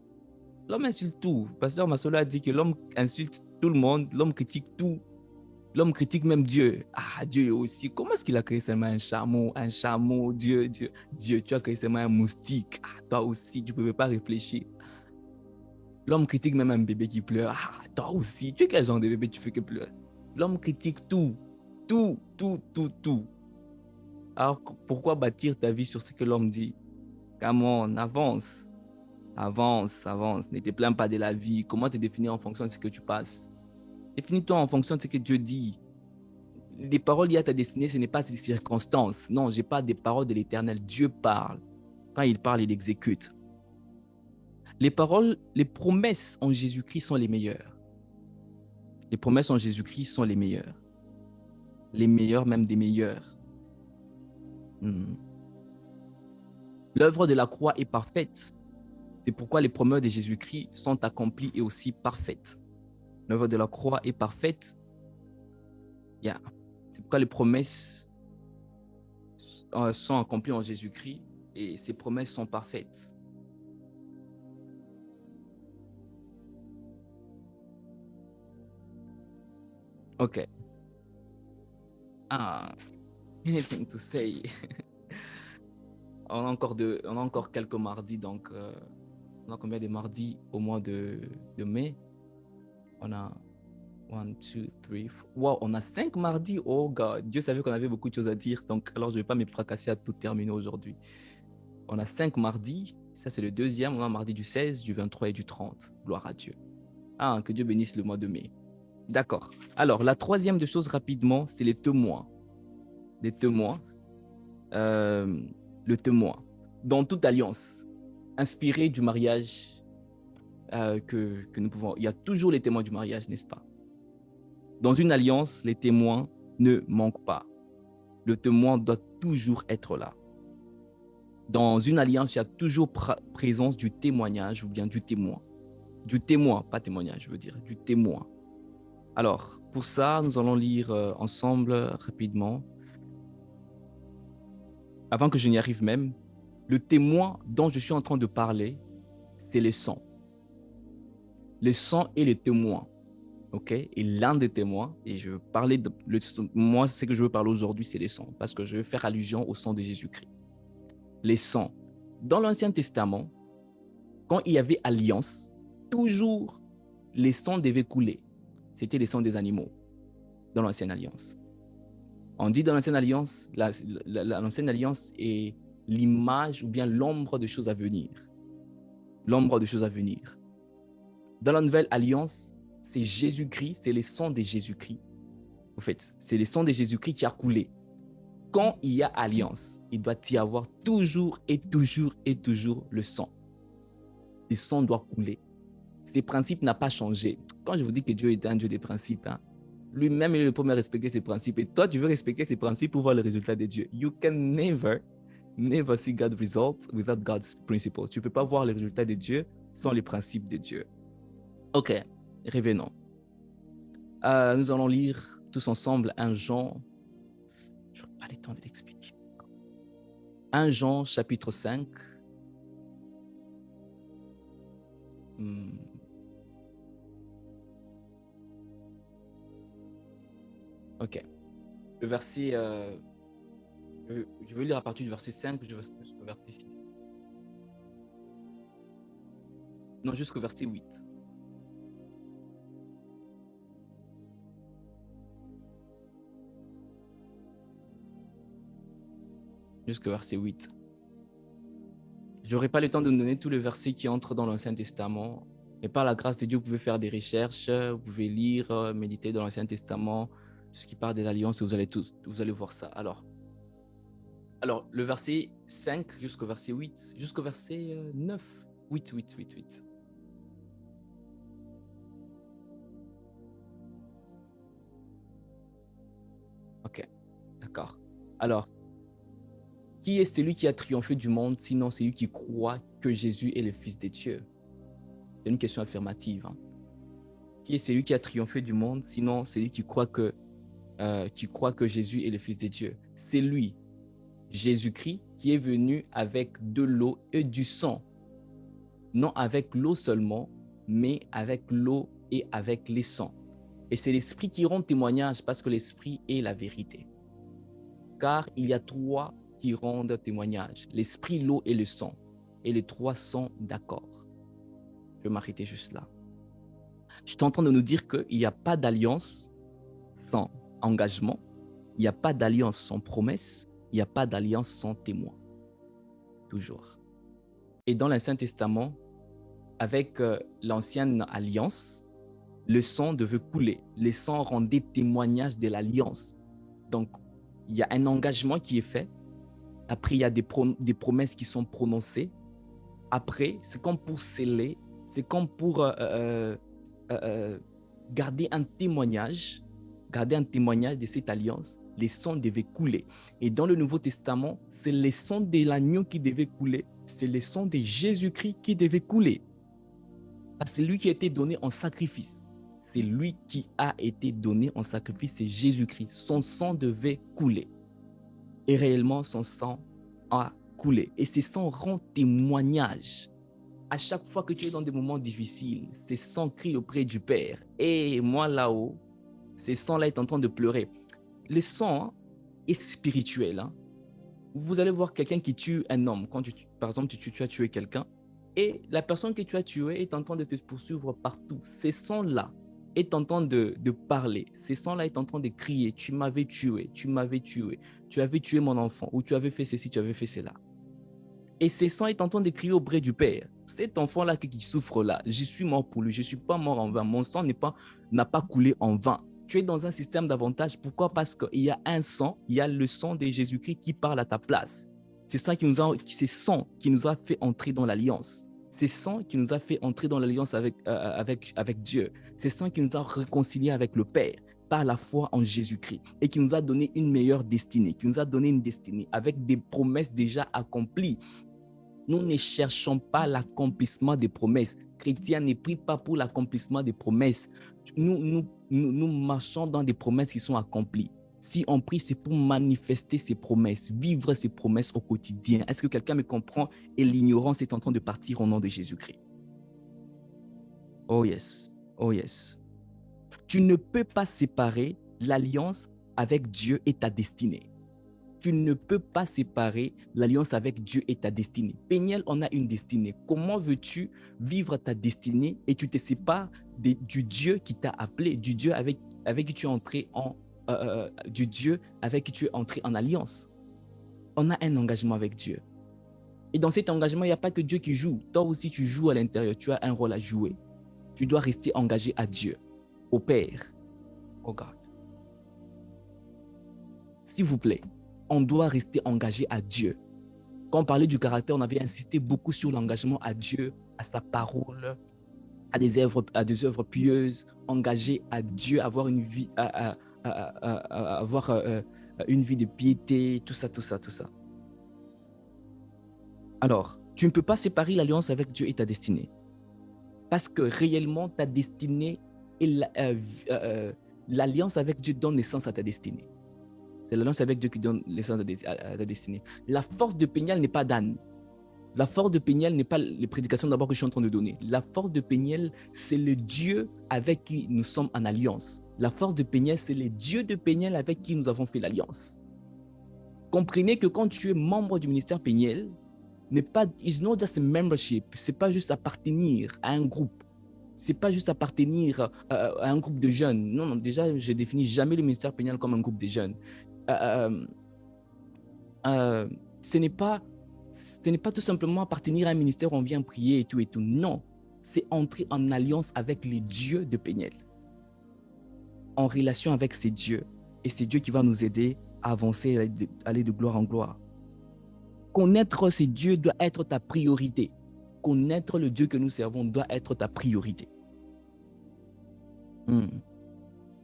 L'homme insulte tout. Pasteur Masolo a dit que l'homme insulte tout le monde. L'homme critique tout. L'homme critique même Dieu. Ah, Dieu aussi. Comment est-ce qu'il a créé seulement un chameau? Un chameau, Dieu, tu as créé seulement un moustique. Ah, toi aussi, tu ne pouvais pas réfléchir. L'homme critique même un bébé qui pleure. Ah, toi aussi, tu es quel genre de bébé tu fais que pleurer? L'homme critique tout. Tout, tout, tout, tout. Alors, pourquoi bâtir ta vie sur ce que l'homme dit? Come on, avance. Avance, avance. Ne te plains pas de la vie. Comment te définir en fonction de ce que tu passes? Définis-toi en fonction de ce que Dieu dit. Les paroles liées à ta destinée, ce n'est pas des circonstances. Non, je parle des paroles de l'Éternel. Dieu parle. Quand il parle, il exécute. Les paroles, les promesses en Jésus-Christ sont les meilleures. Les promesses en Jésus-Christ sont les meilleures. Les meilleures, même des meilleures. L'œuvre de la croix est parfaite. C'est pourquoi les promesses de Jésus-Christ sont accomplies et aussi parfaites. L'œuvre de la croix est parfaite. C'est pourquoi les promesses sont accomplies en Jésus-Christ et ses promesses sont parfaites. Ok. Ah, anything to say? On a encore quelques mardis, donc on a combien de mardis au mois de mai? On a 1, 2, 3, 4. Wow, on a 5 mardis. Oh God, Dieu savait qu'on avait beaucoup de choses à dire, donc alors je ne vais pas me fracasser à tout terminer aujourd'hui. On a 5 mardis, ça c'est le deuxième. On a mardi du 16, du 23 et du 30. Gloire à Dieu. Ah, que Dieu bénisse le mois de mai. D'accord. Alors, la troisième de choses rapidement, c'est les témoins. Les témoins. Le témoin. Dans toute alliance, inspiré du mariage que nous pouvons... Il y a toujours les témoins du mariage, n'est-ce pas? Dans une alliance, les témoins ne manquent pas. Le témoin doit toujours être là. Dans une alliance, il y a toujours présence du témoignage ou bien du témoin. Du témoin, pas témoignage, je veux dire, du témoin. Alors, pour ça, nous allons lire ensemble rapidement. Avant que je n'y arrive même, le témoin dont je suis en train de parler, c'est le sang. Le sang est le témoin. OK? Et l'un des témoins, et je veux parler de... moi, ce que je veux parler aujourd'hui, c'est le sang, parce que je veux faire allusion au sang de Jésus-Christ. Les sangs. Dans l'Ancien Testament, quand il y avait alliance, toujours les sangs devaient couler. C'était les sangs des animaux dans l'Ancienne Alliance. On dit dans l'Ancienne Alliance, l'Ancienne Alliance est l'image ou bien l'ombre de choses à venir. L'ombre de choses à venir. Dans la Nouvelle Alliance, c'est Jésus-Christ, c'est le sang de Jésus-Christ. En fait, c'est le sang de Jésus-Christ qui a coulé. Quand il y a alliance, il doit y avoir toujours et toujours et toujours le sang. Le sang doit couler. Ce principe n'a pas changé. Quand je vous dis que Dieu est un Dieu des principes, hein, lui-même, il est le premier à respecter ses principes. Et toi, tu veux respecter ses principes pour voir le résultat de Dieu. You can never see God's results without God's principles. Tu ne peux pas voir les résultats de Dieu sans les principes de Dieu. Ok, revenons. Nous allons lire tous ensemble 1 Jean. Je n'aurai pas le temps de l'expliquer. 1 Jean, chapitre 5. Ok. Le verset... je vais lire à partir du verset 5 jusqu'au verset 6. Non, jusqu'au verset 8. Jusqu'au verset 8. Je n'aurai pas le temps de vous donner tous les versets qui entrent dans l'Ancien Testament. Mais par la grâce de Dieu, vous pouvez faire des recherches, vous pouvez lire, méditer dans l'Ancien Testament, tout ce qui parle de l'Alliance, vous allez voir ça. Alors, le verset 5 jusqu'au verset 8, jusqu'au verset 9. 8. Ok, d'accord. Alors, qui est celui qui a triomphé du monde, sinon celui qui croit que Jésus est le Fils de Dieu? C'est une question affirmative. Hein. Qui est celui qui a triomphé du monde, sinon celui qui croit que Jésus est le Fils de Dieu? C'est lui, Jésus-Christ, qui est venu avec de l'eau et du sang. Non avec l'eau seulement, mais avec l'eau et avec les sangs. Et c'est l'Esprit qui rend témoignage, parce que l'Esprit est la vérité. Car il y a 3 qui rendent témoignage, l'Esprit, l'eau et le sang. Et les 3 sont d'accord. Je vais m'arrêter juste là. Je suis en train de nous dire qu'il n'y a pas d'alliance sans engagement, il n'y a pas d'alliance sans promesse, il n'y a pas d'alliance sans témoin. Toujours. Et dans l'Ancien Testament, avec l'ancienne alliance, le sang devait couler. Le sang rendait témoignage de l'alliance. Donc, il y a un engagement qui est fait. Après, il y a des promesses qui sont prononcées. Après, c'est comme pour sceller, c'est comme pour garder un témoignage de cette alliance. Les sangs devaient couler. Et dans le Nouveau Testament, c'est le sang de l'agneau qui devait couler. C'est le sang de Jésus-Christ qui devait couler. C'est lui qui a été donné en sacrifice. C'est lui qui a été donné en sacrifice, c'est Jésus-Christ. Son sang devait couler. Et réellement, son sang a coulé. Et ce sang rend témoignage. À chaque fois que tu es dans des moments difficiles, ce sang crie auprès du Père. Et moi là-haut, ce sang-là est en train de pleurer. Le sang est spirituel. Hein. Vous allez voir quelqu'un qui tue un homme. Quand par exemple, tu as tué quelqu'un et la personne que tu as tuée est en train de te poursuivre partout. Ce sang-là est en train de parler. Ce sang-là est en train de crier. Tu m'avais tué, tu m'avais tué. Tu avais tué mon enfant ou tu avais fait ceci, tu avais fait cela. Et ce sang est en train de crier auprès du Père. Cet enfant-là qui souffre là, je suis mort pour lui. Je ne suis pas mort en vain. Mon sang n'a pas coulé en vain. Tu es dans un système d'avantage. Pourquoi? Parce qu'il y a un sang, il y a le sang de Jésus-Christ qui parle à ta place. C'est sang qui nous a fait entrer dans l'alliance. C'est sang qui nous a fait entrer dans l'alliance avec Dieu. C'est sang qui nous a réconciliés avec le Père par la foi en Jésus-Christ et qui nous a donné une meilleure destinée, qui nous a donné une destinée avec des promesses déjà accomplies. Nous ne cherchons pas l'accomplissement des promesses. Chrétiens, ne prient pas pour l'accomplissement des promesses. Nous marchons dans des promesses qui sont accomplies. Si on prie, c'est pour manifester ces promesses, vivre ces promesses au quotidien. Est-ce que quelqu'un me comprend? Et l'ignorance est en train de partir au nom de Jésus-Christ. Oh yes, oh yes. Tu ne peux pas séparer l'alliance avec Dieu et ta destinée. Tu ne peux pas séparer l'alliance avec Dieu et ta destinée. Péniel, on a une destinée. Comment veux-tu vivre ta destinée et tu te sépares du Dieu qui t'a appelé, du Dieu avec qui tu es entré du Dieu avec qui tu es entré en alliance? On a un engagement avec Dieu. Et dans cet engagement, il n'y a pas que Dieu qui joue. Toi aussi, tu joues à l'intérieur. Tu as un rôle à jouer. Tu dois rester engagé à Dieu, au Père, au God. S'il vous plaît, on doit rester engagé à Dieu. Quand on parlait du caractère, on avait insisté beaucoup sur l'engagement à Dieu, à sa parole, à des œuvres pieuses, engagé à Dieu, avoir une vie, avoir une vie de piété, tout ça. Alors, tu ne peux pas séparer l'alliance avec Dieu et ta destinée. Parce que réellement, ta destinée et l'alliance avec Dieu donne naissance à ta destinée. C'est l'alliance avec Dieu qui donne naissance à ta destinée. La force de Péniel n'est pas d'âne. La force de Péniel n'est pas les prédications d'abord que je suis en train de donner. La force de Péniel, c'est le Dieu avec qui nous sommes en alliance. La force de Péniel, c'est le Dieu de Péniel avec qui nous avons fait l'alliance. Comprenez que quand tu es membre du ministère Péniel, it's not just a membership. C'est pas juste appartenir à un groupe. C'est pas juste appartenir à un groupe de jeunes. Non, déjà, je définis jamais le ministère Péniel comme un groupe de jeunes. Ce n'est pas tout simplement appartenir à un ministère où on vient prier et tout. Non, c'est entrer en alliance avec les dieux de Péniel, en relation avec ces dieux. Et c'est Dieu qui va nous aider à avancer, à aller de gloire en gloire. Connaître ces dieux doit être ta priorité. Connaître le Dieu que nous servons doit être ta priorité.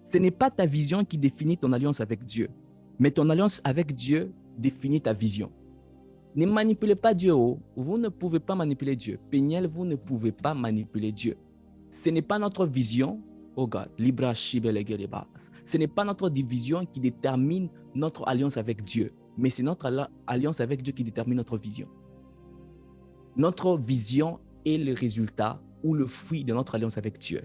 Ce n'est pas ta vision qui définit ton alliance avec Dieu, mais ton alliance avec Dieu définit ta vision. Ne manipulez pas Dieu. Vous ne pouvez pas manipuler Dieu. Péniel, vous ne pouvez pas manipuler Dieu. Ce n'est pas notre vision. Oh God, Libra Shibelegerebas. Ce n'est pas notre division qui détermine notre alliance avec Dieu, mais c'est notre alliance avec Dieu qui détermine notre vision. Notre vision est le résultat ou le fruit de notre alliance avec Dieu.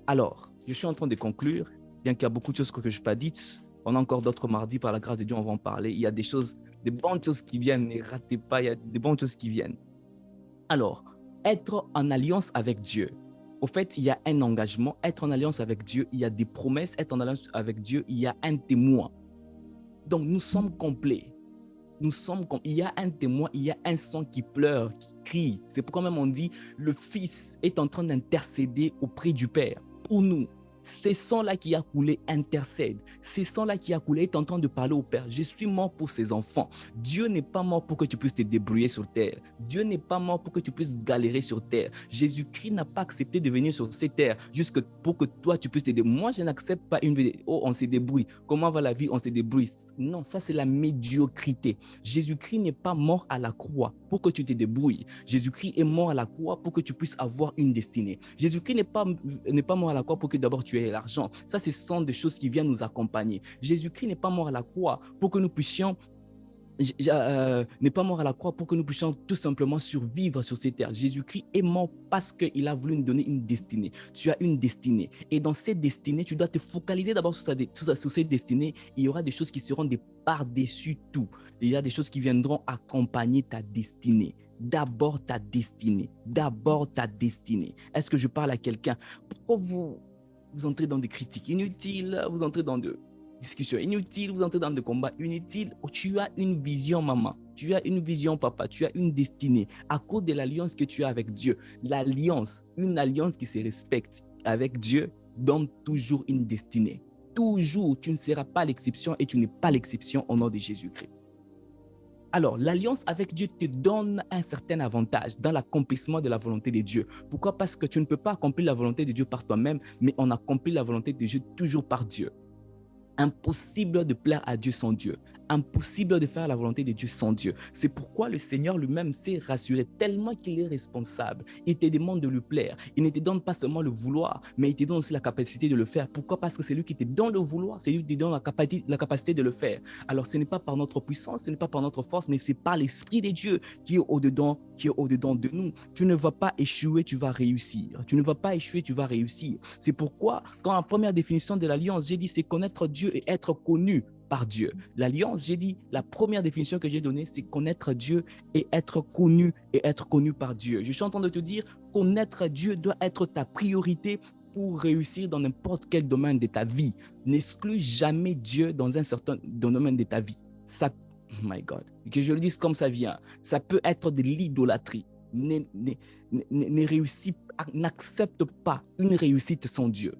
Alors, je suis en train de conclure, bien qu'il y a beaucoup de choses que je n'ai pas dites. On a encore d'autres mardis, par la grâce de Dieu, on va en parler. Il y a des bonnes choses qui viennent, ne ratez pas, il y a des bonnes choses qui viennent. Alors, être en alliance avec Dieu, au fait, il y a un engagement. Être en alliance avec Dieu, il y a des promesses. Être en alliance avec Dieu, il y a un témoin. Donc, nous sommes complets. Il y a un témoin, il y a un sang qui pleure, qui crie. C'est pourquoi même on dit, le Fils est en train d'intercéder auprès du Père pour nous. Ce sang-là qui a coulé intercède. Ce sang-là qui a coulé est en train de parler au Père. Je suis mort pour ses enfants. Dieu n'est pas mort pour que tu puisses te débrouiller sur terre. Dieu n'est pas mort pour que tu puisses galérer sur terre. Jésus-Christ n'a pas accepté de venir sur cette terre juste pour que toi tu puisses te débrouiller. Moi, je n'accepte pas une vie. Oh, on se débrouille. Comment va la vie? On se débrouille. Non, ça c'est la médiocrité. Jésus-Christ n'est pas mort à la croix pour que tu te débrouilles. Jésus-Christ est mort à la croix pour que tu puisses avoir une destinée. Jésus-Christ n'est pas mort à la croix pour que d'abord tu aies l'argent. Ça, ce sont des choses qui viennent nous accompagner. Jésus-Christ n'est pas mort à la croix pour que nous puissions n'est pas mort à la croix pour que nous puissions tout simplement survivre sur ces terres. Jésus-Christ est mort parce qu'il a voulu nous donner une destinée. Tu as une destinée. Et dans cette destinée, tu dois te focaliser d'abord sur cette destinée. Il y aura des choses qui seront des par-dessus tout. Il y a des choses qui viendront accompagner ta destinée. D'abord ta destinée. D'abord ta destinée. Est-ce que je parle à quelqu'un? Pourquoi vous entrez dans des critiques inutiles? Vous entrez dans de discussions inutiles, vous entrez dans des combats inutiles. Tu as une vision, maman. Tu as une vision, papa. Tu as une destinée. À cause de l'alliance que tu as avec Dieu. L'alliance, une alliance qui se respecte avec Dieu, donne toujours une destinée. Toujours, tu ne seras pas l'exception et tu n'es pas l'exception au nom de Jésus-Christ. Alors, l'alliance avec Dieu te donne un certain avantage dans l'accomplissement de la volonté de Dieu. Pourquoi? Parce que tu ne peux pas accomplir la volonté de Dieu par toi-même, mais on accomplit la volonté de Dieu toujours par Dieu. Impossible de plaire à Dieu sans Dieu. Impossible de faire la volonté de Dieu sans Dieu. C'est pourquoi le Seigneur lui-même s'est rassuré tellement qu'il est responsable. Il te demande de lui plaire. Il ne te donne pas seulement le vouloir, mais il te donne aussi la capacité de le faire. Pourquoi? Parce que c'est lui qui te donne le vouloir, c'est lui qui te donne la capacité de le faire. Alors ce n'est pas par notre puissance, ce n'est pas par notre force, mais c'est par l'Esprit de Dieu qui est au-dedans de nous. Tu ne vas pas échouer, tu vas réussir. Tu ne vas pas échouer, tu vas réussir. C'est pourquoi, quand la première définition de l'alliance, j'ai dit, c'est connaître Dieu et être connu par Dieu. L'alliance, j'ai dit, la première définition que j'ai donnée, c'est connaître Dieu et être connu par Dieu. Je suis en train de te dire, connaître Dieu doit être ta priorité pour réussir dans n'importe quel domaine de ta vie. N'exclus jamais Dieu dans un certain domaine de ta vie. Ça, oh my God, que je le dise comme ça vient, ça peut être de l'idolâtrie. N'accepte pas une réussite sans Dieu.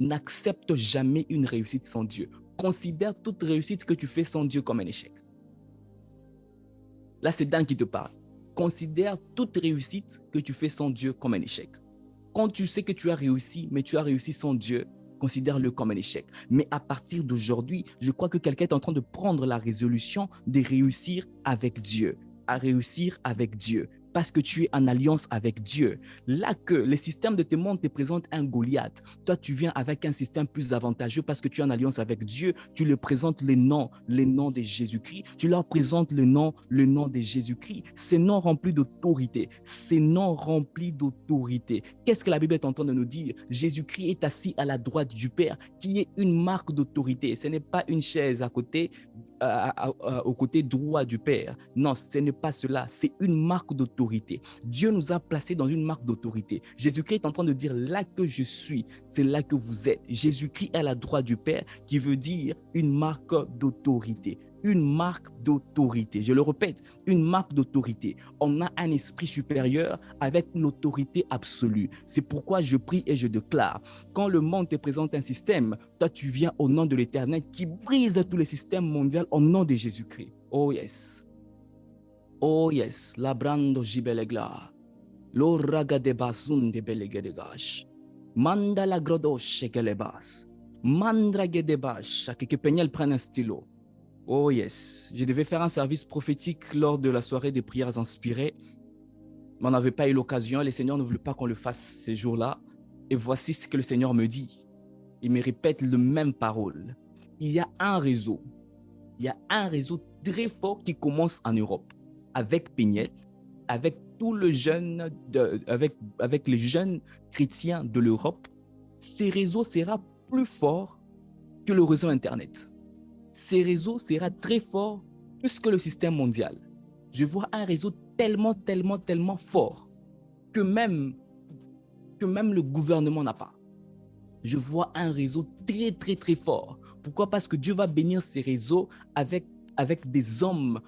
N'accepte jamais une réussite sans Dieu. Considère toute réussite que tu fais sans Dieu comme un échec. Là, c'est Dan qui te parle. Considère toute réussite que tu fais sans Dieu comme un échec. Quand tu sais que tu as réussi, mais tu as réussi sans Dieu, considère-le comme un échec. Mais à partir d'aujourd'hui, je crois que quelqu'un est en train de prendre la résolution de réussir avec Dieu, à réussir avec Dieu. Parce que tu es en alliance avec Dieu. Là que le système de tes mondes te présente un Goliath, toi tu viens avec un système plus avantageux parce que tu es en alliance avec Dieu, tu leur présentes les noms de Jésus-Christ, tu leur présentes le nom de Jésus-Christ, ces noms remplis d'autorité, ces noms remplis d'autorité. Qu'est-ce que la Bible est en train de nous dire? Jésus-Christ est assis à la droite du Père, qui est une marque d'autorité. Ce n'est pas une chaise à côté, au côté droit du Père. Non, ce n'est pas cela, c'est une marque d'autorité. Dieu nous a placés dans une marque d'autorité. Jésus-Christ est en train de dire, là que je suis, c'est là que vous êtes. Jésus-Christ est à la droite du Père, qui veut dire une marque d'autorité. Une marque d'autorité. Je le répète, une marque d'autorité. On a un esprit supérieur avec l'autorité absolue. C'est pourquoi je prie et je déclare. Quand le monde te présente un système, toi tu viens au nom de l'Éternel qui brise tous les systèmes mondiaux au nom de Jésus-Christ. Oh yes. Oh yes. Labrando jibelegla. L'oraga de basun de belegedegage. Manda la grodoche que les bas. Mandrage de bash. Que Pegnel prenne un stylo. Oh yes, je devais faire un service prophétique lors de la soirée des prières inspirées, mais on n'avait pas eu l'occasion, le Seigneur ne voulait pas qu'on le fasse ces jours-là. Et voici ce que le Seigneur me dit. Il me répète les mêmes paroles. Il y a un réseau très fort qui commence en Europe, avec Péniel, avec tous les jeunes, avec les jeunes chrétiens de l'Europe. Ces réseaux sera plus fort que le réseau Internet. Ces réseaux sera très fort plus que le système mondial. Je vois un réseau tellement fort que même le gouvernement n'a pas. Je vois un réseau très fort. Pourquoi? Parce que Dieu va bénir ces réseaux avec des hommes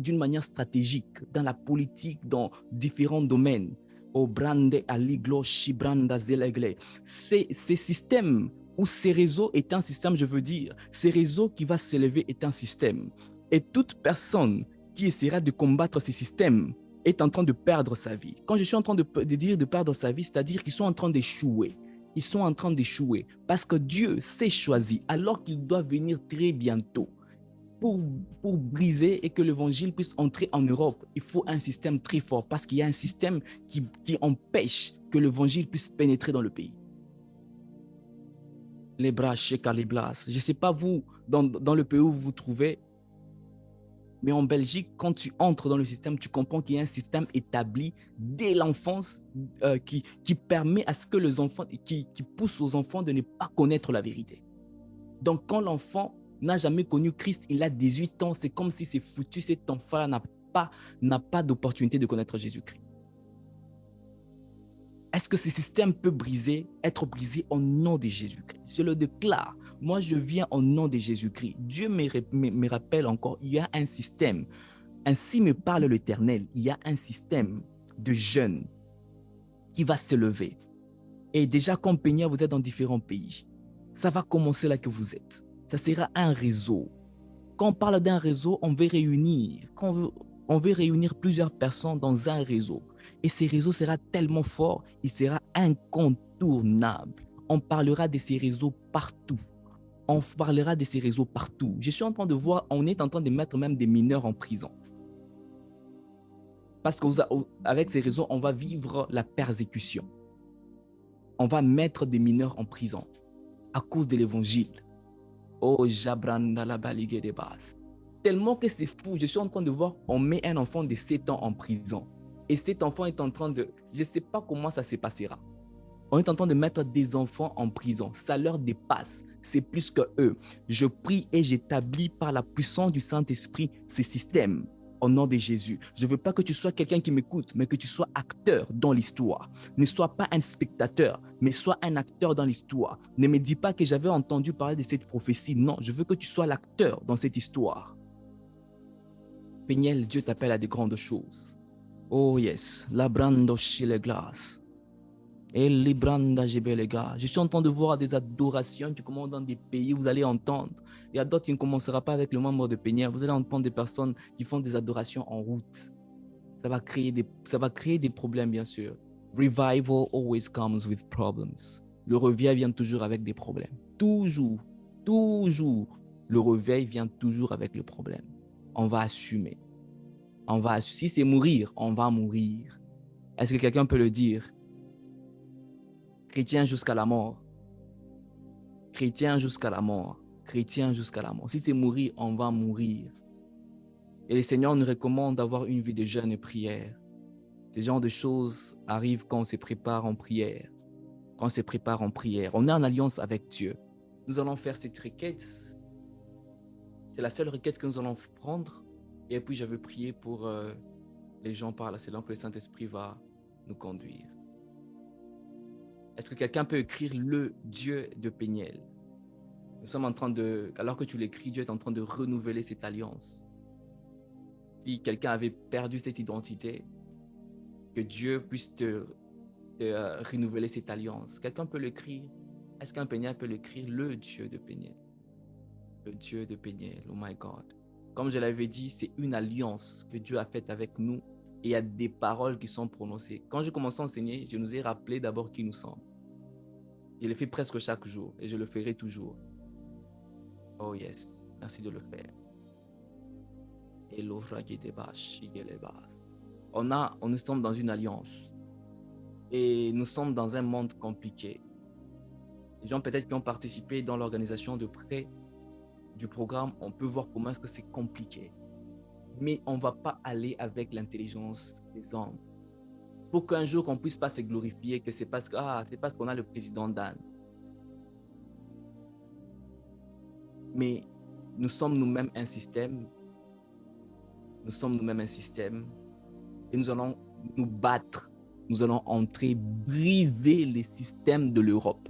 d'une manière stratégique, dans la politique, dans différents domaines. Au brande aliglo shibranda zelegle. Ces systèmes ou ces réseaux est un système, je veux dire, ces réseaux qui va s'élever est un système. Et toute personne qui essaiera de combattre ces systèmes est en train de perdre sa vie. Quand je suis en train de dire de perdre sa vie, c'est-à-dire qu'ils sont en train d'échouer. Ils sont en train d'échouer parce que Dieu s'est choisi alors qu'il doit venir très bientôt. Pour briser et que l'évangile puisse entrer en Europe, il faut un système très fort parce qu'il y a un système qui empêche que l'évangile puisse pénétrer dans le pays. Les bras chez Caliblas. Je ne sais pas vous, dans le pays où vous vous trouvez, Mais en Belgique, quand tu entres dans le système, tu comprends qu'il y a un système établi dès l'enfance qui permet à ce que les enfants, qui pousse aux enfants de ne pas connaître la vérité. Donc, quand l'enfant n'a jamais connu Christ, il a 18 ans, c'est comme si c'est foutu, cet enfant n'a pas d'opportunité de connaître Jésus-Christ. Est-ce que ce système peut être brisé au nom de Jésus-Christ? Je le déclare. Moi, je viens au nom de Jésus-Christ. Dieu me rappelle encore, il y a un système. Ainsi me parle l'Éternel. Il y a un système de jeunes qui va se lever. Et déjà, comme Peña, vous êtes dans différents pays. Ça va commencer là que vous êtes. Ça sera un réseau. Quand on parle d'un réseau, on veut réunir plusieurs personnes dans un réseau. Et ce réseau sera tellement fort, il sera incontournable. On parlera de ces réseaux partout. On parlera de ces réseaux partout. Je suis en train de voir, on est en train de mettre même des mineurs en prison. Parce qu'avec ces réseaux, on va vivre la persécution. On va mettre des mineurs en prison à cause de l'évangile. Oh, Jabranda la baligue des bases. Tellement que c'est fou, je suis en train de voir, on met un enfant de 7 ans en prison. Et cet enfant est en train de... Je ne sais pas comment ça se passera. On est en train de mettre des enfants en prison. Ça leur dépasse. C'est plus que eux. Je prie et j'établis par la puissance du Saint-Esprit ces systèmes au nom de Jésus. Je ne veux pas que tu sois quelqu'un qui m'écoute, mais que tu sois acteur dans l'histoire. Ne sois pas un spectateur, mais sois un acteur dans l'histoire. Ne me dis pas que j'avais entendu parler de cette prophétie. Non, je veux que tu sois l'acteur dans cette histoire. Péniel, Dieu t'appelle à de grandes choses. Oh yes, la brando chez les glaces. Et les branda les gars. Je suis en train de voir des adorations qui commencent dans des pays où vous allez entendre. Il y a d'autres qui ne commenceront pas avec le membre de Péniel. Vous allez entendre des personnes qui font des adorations en route. Ça va créer des problèmes, bien sûr. Revival always comes with problems. Le réveil vient toujours avec des problèmes. Toujours. Le réveil vient toujours avec le problème. On va assumer. Si c'est mourir, on va mourir. Est-ce que quelqu'un peut le dire? Chrétien jusqu'à la mort. Chrétien jusqu'à la mort. Chrétien jusqu'à la mort. Si c'est mourir, on va mourir. Et le Seigneur nous recommande d'avoir une vie de jeûne et prière. Ce genre de choses arrivent quand on se prépare en prière. Quand on se prépare en prière. On est en alliance avec Dieu. Nous allons faire cette requête. C'est la seule requête que nous allons prendre. Et puis je vais prier pour les gens par là. C'est là que le Saint-Esprit va nous conduire. Est-ce que quelqu'un peut écrire le Dieu de Péniel? Nous sommes en train de, alors que tu l'écris, Dieu est en train de renouveler cette alliance. Si quelqu'un avait perdu cette identité, que Dieu puisse te renouveler cette alliance. Quelqu'un peut l'écrire? Est-ce qu'un Péniel peut l'écrire? Le Dieu de Péniel. Le Dieu de Péniel, oh my God. Comme je l'avais dit, c'est une alliance que Dieu a faite avec nous et il y a des paroles qui sont prononcées. Quand je commençais à enseigner, je nous ai rappelé d'abord qui nous sommes. Je le fais presque chaque jour et je le ferai toujours. Oh yes, merci de le faire. Et nous sommes dans une alliance et nous sommes dans un monde compliqué. Les gens peut-être qui ont participé dans l'organisation de près du programme, on peut voir comment est-ce que c'est compliqué. Mais on ne va pas aller avec l'intelligence des hommes. Pour qu'un jour qu'on ne puisse pas se glorifier, que c'est parce qu'on a le président Dan. Mais nous sommes nous-mêmes un système. Nous sommes nous-mêmes un système. Et nous allons nous battre. Nous allons entrer, briser les systèmes de l'Europe.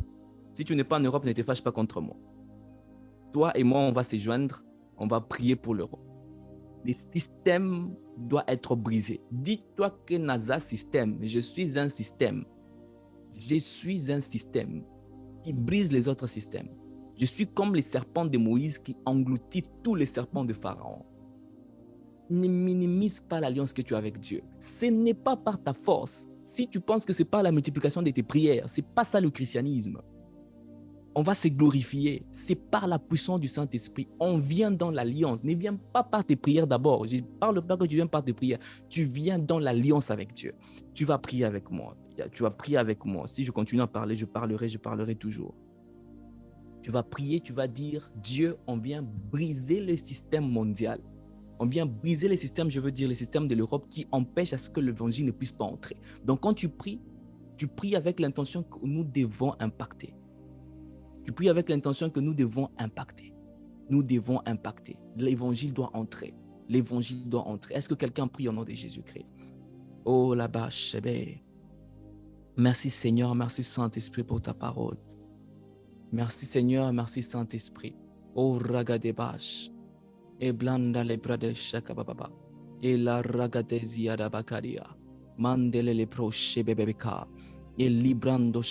Si tu n'es pas en Europe, ne te fâche pas contre moi. Toi et moi, on va se joindre. On va prier pour l'Europe. Le système doit être brisé. Dis-toi que NASA système, je suis un système. Je suis un système qui brise les autres systèmes. Je suis comme les serpents de Moïse qui engloutit tous les serpents de Pharaon. Ne minimise pas l'alliance que tu as avec Dieu. Ce n'est pas par ta force. Si tu penses que c'est par la multiplication de tes prières, ce n'est pas ça le christianisme. On va se glorifier. C'est par la puissance du Saint-Esprit. On vient dans l'alliance. Ne viens pas par tes prières d'abord. Je ne parle pas que tu viens par tes prières. Tu viens dans l'alliance avec Dieu. Tu vas prier avec moi. Tu vas prier avec moi. Si je continue à parler, je parlerai toujours. Tu vas prier, tu vas dire, Dieu, on vient briser le système mondial. On vient briser les systèmes, je veux dire les systèmes de l'Europe qui empêchent à ce que l'évangile ne puisse pas entrer. Donc quand tu pries avec l'intention que nous devons impacter. Tu pries avec l'intention que nous devons impacter. Nous devons impacter. L'évangile doit entrer. L'évangile doit entrer. Est-ce que quelqu'un prie au nom de Jésus-Christ? Oh là-bas, chébé. Merci Seigneur, merci Saint-Esprit pour ta parole. Merci Seigneur, merci Saint-Esprit. Oh ragadebash. E blanda le pradesh kabababa. E la ragadezia da bakaria. Mandele le proche bebeka. E librando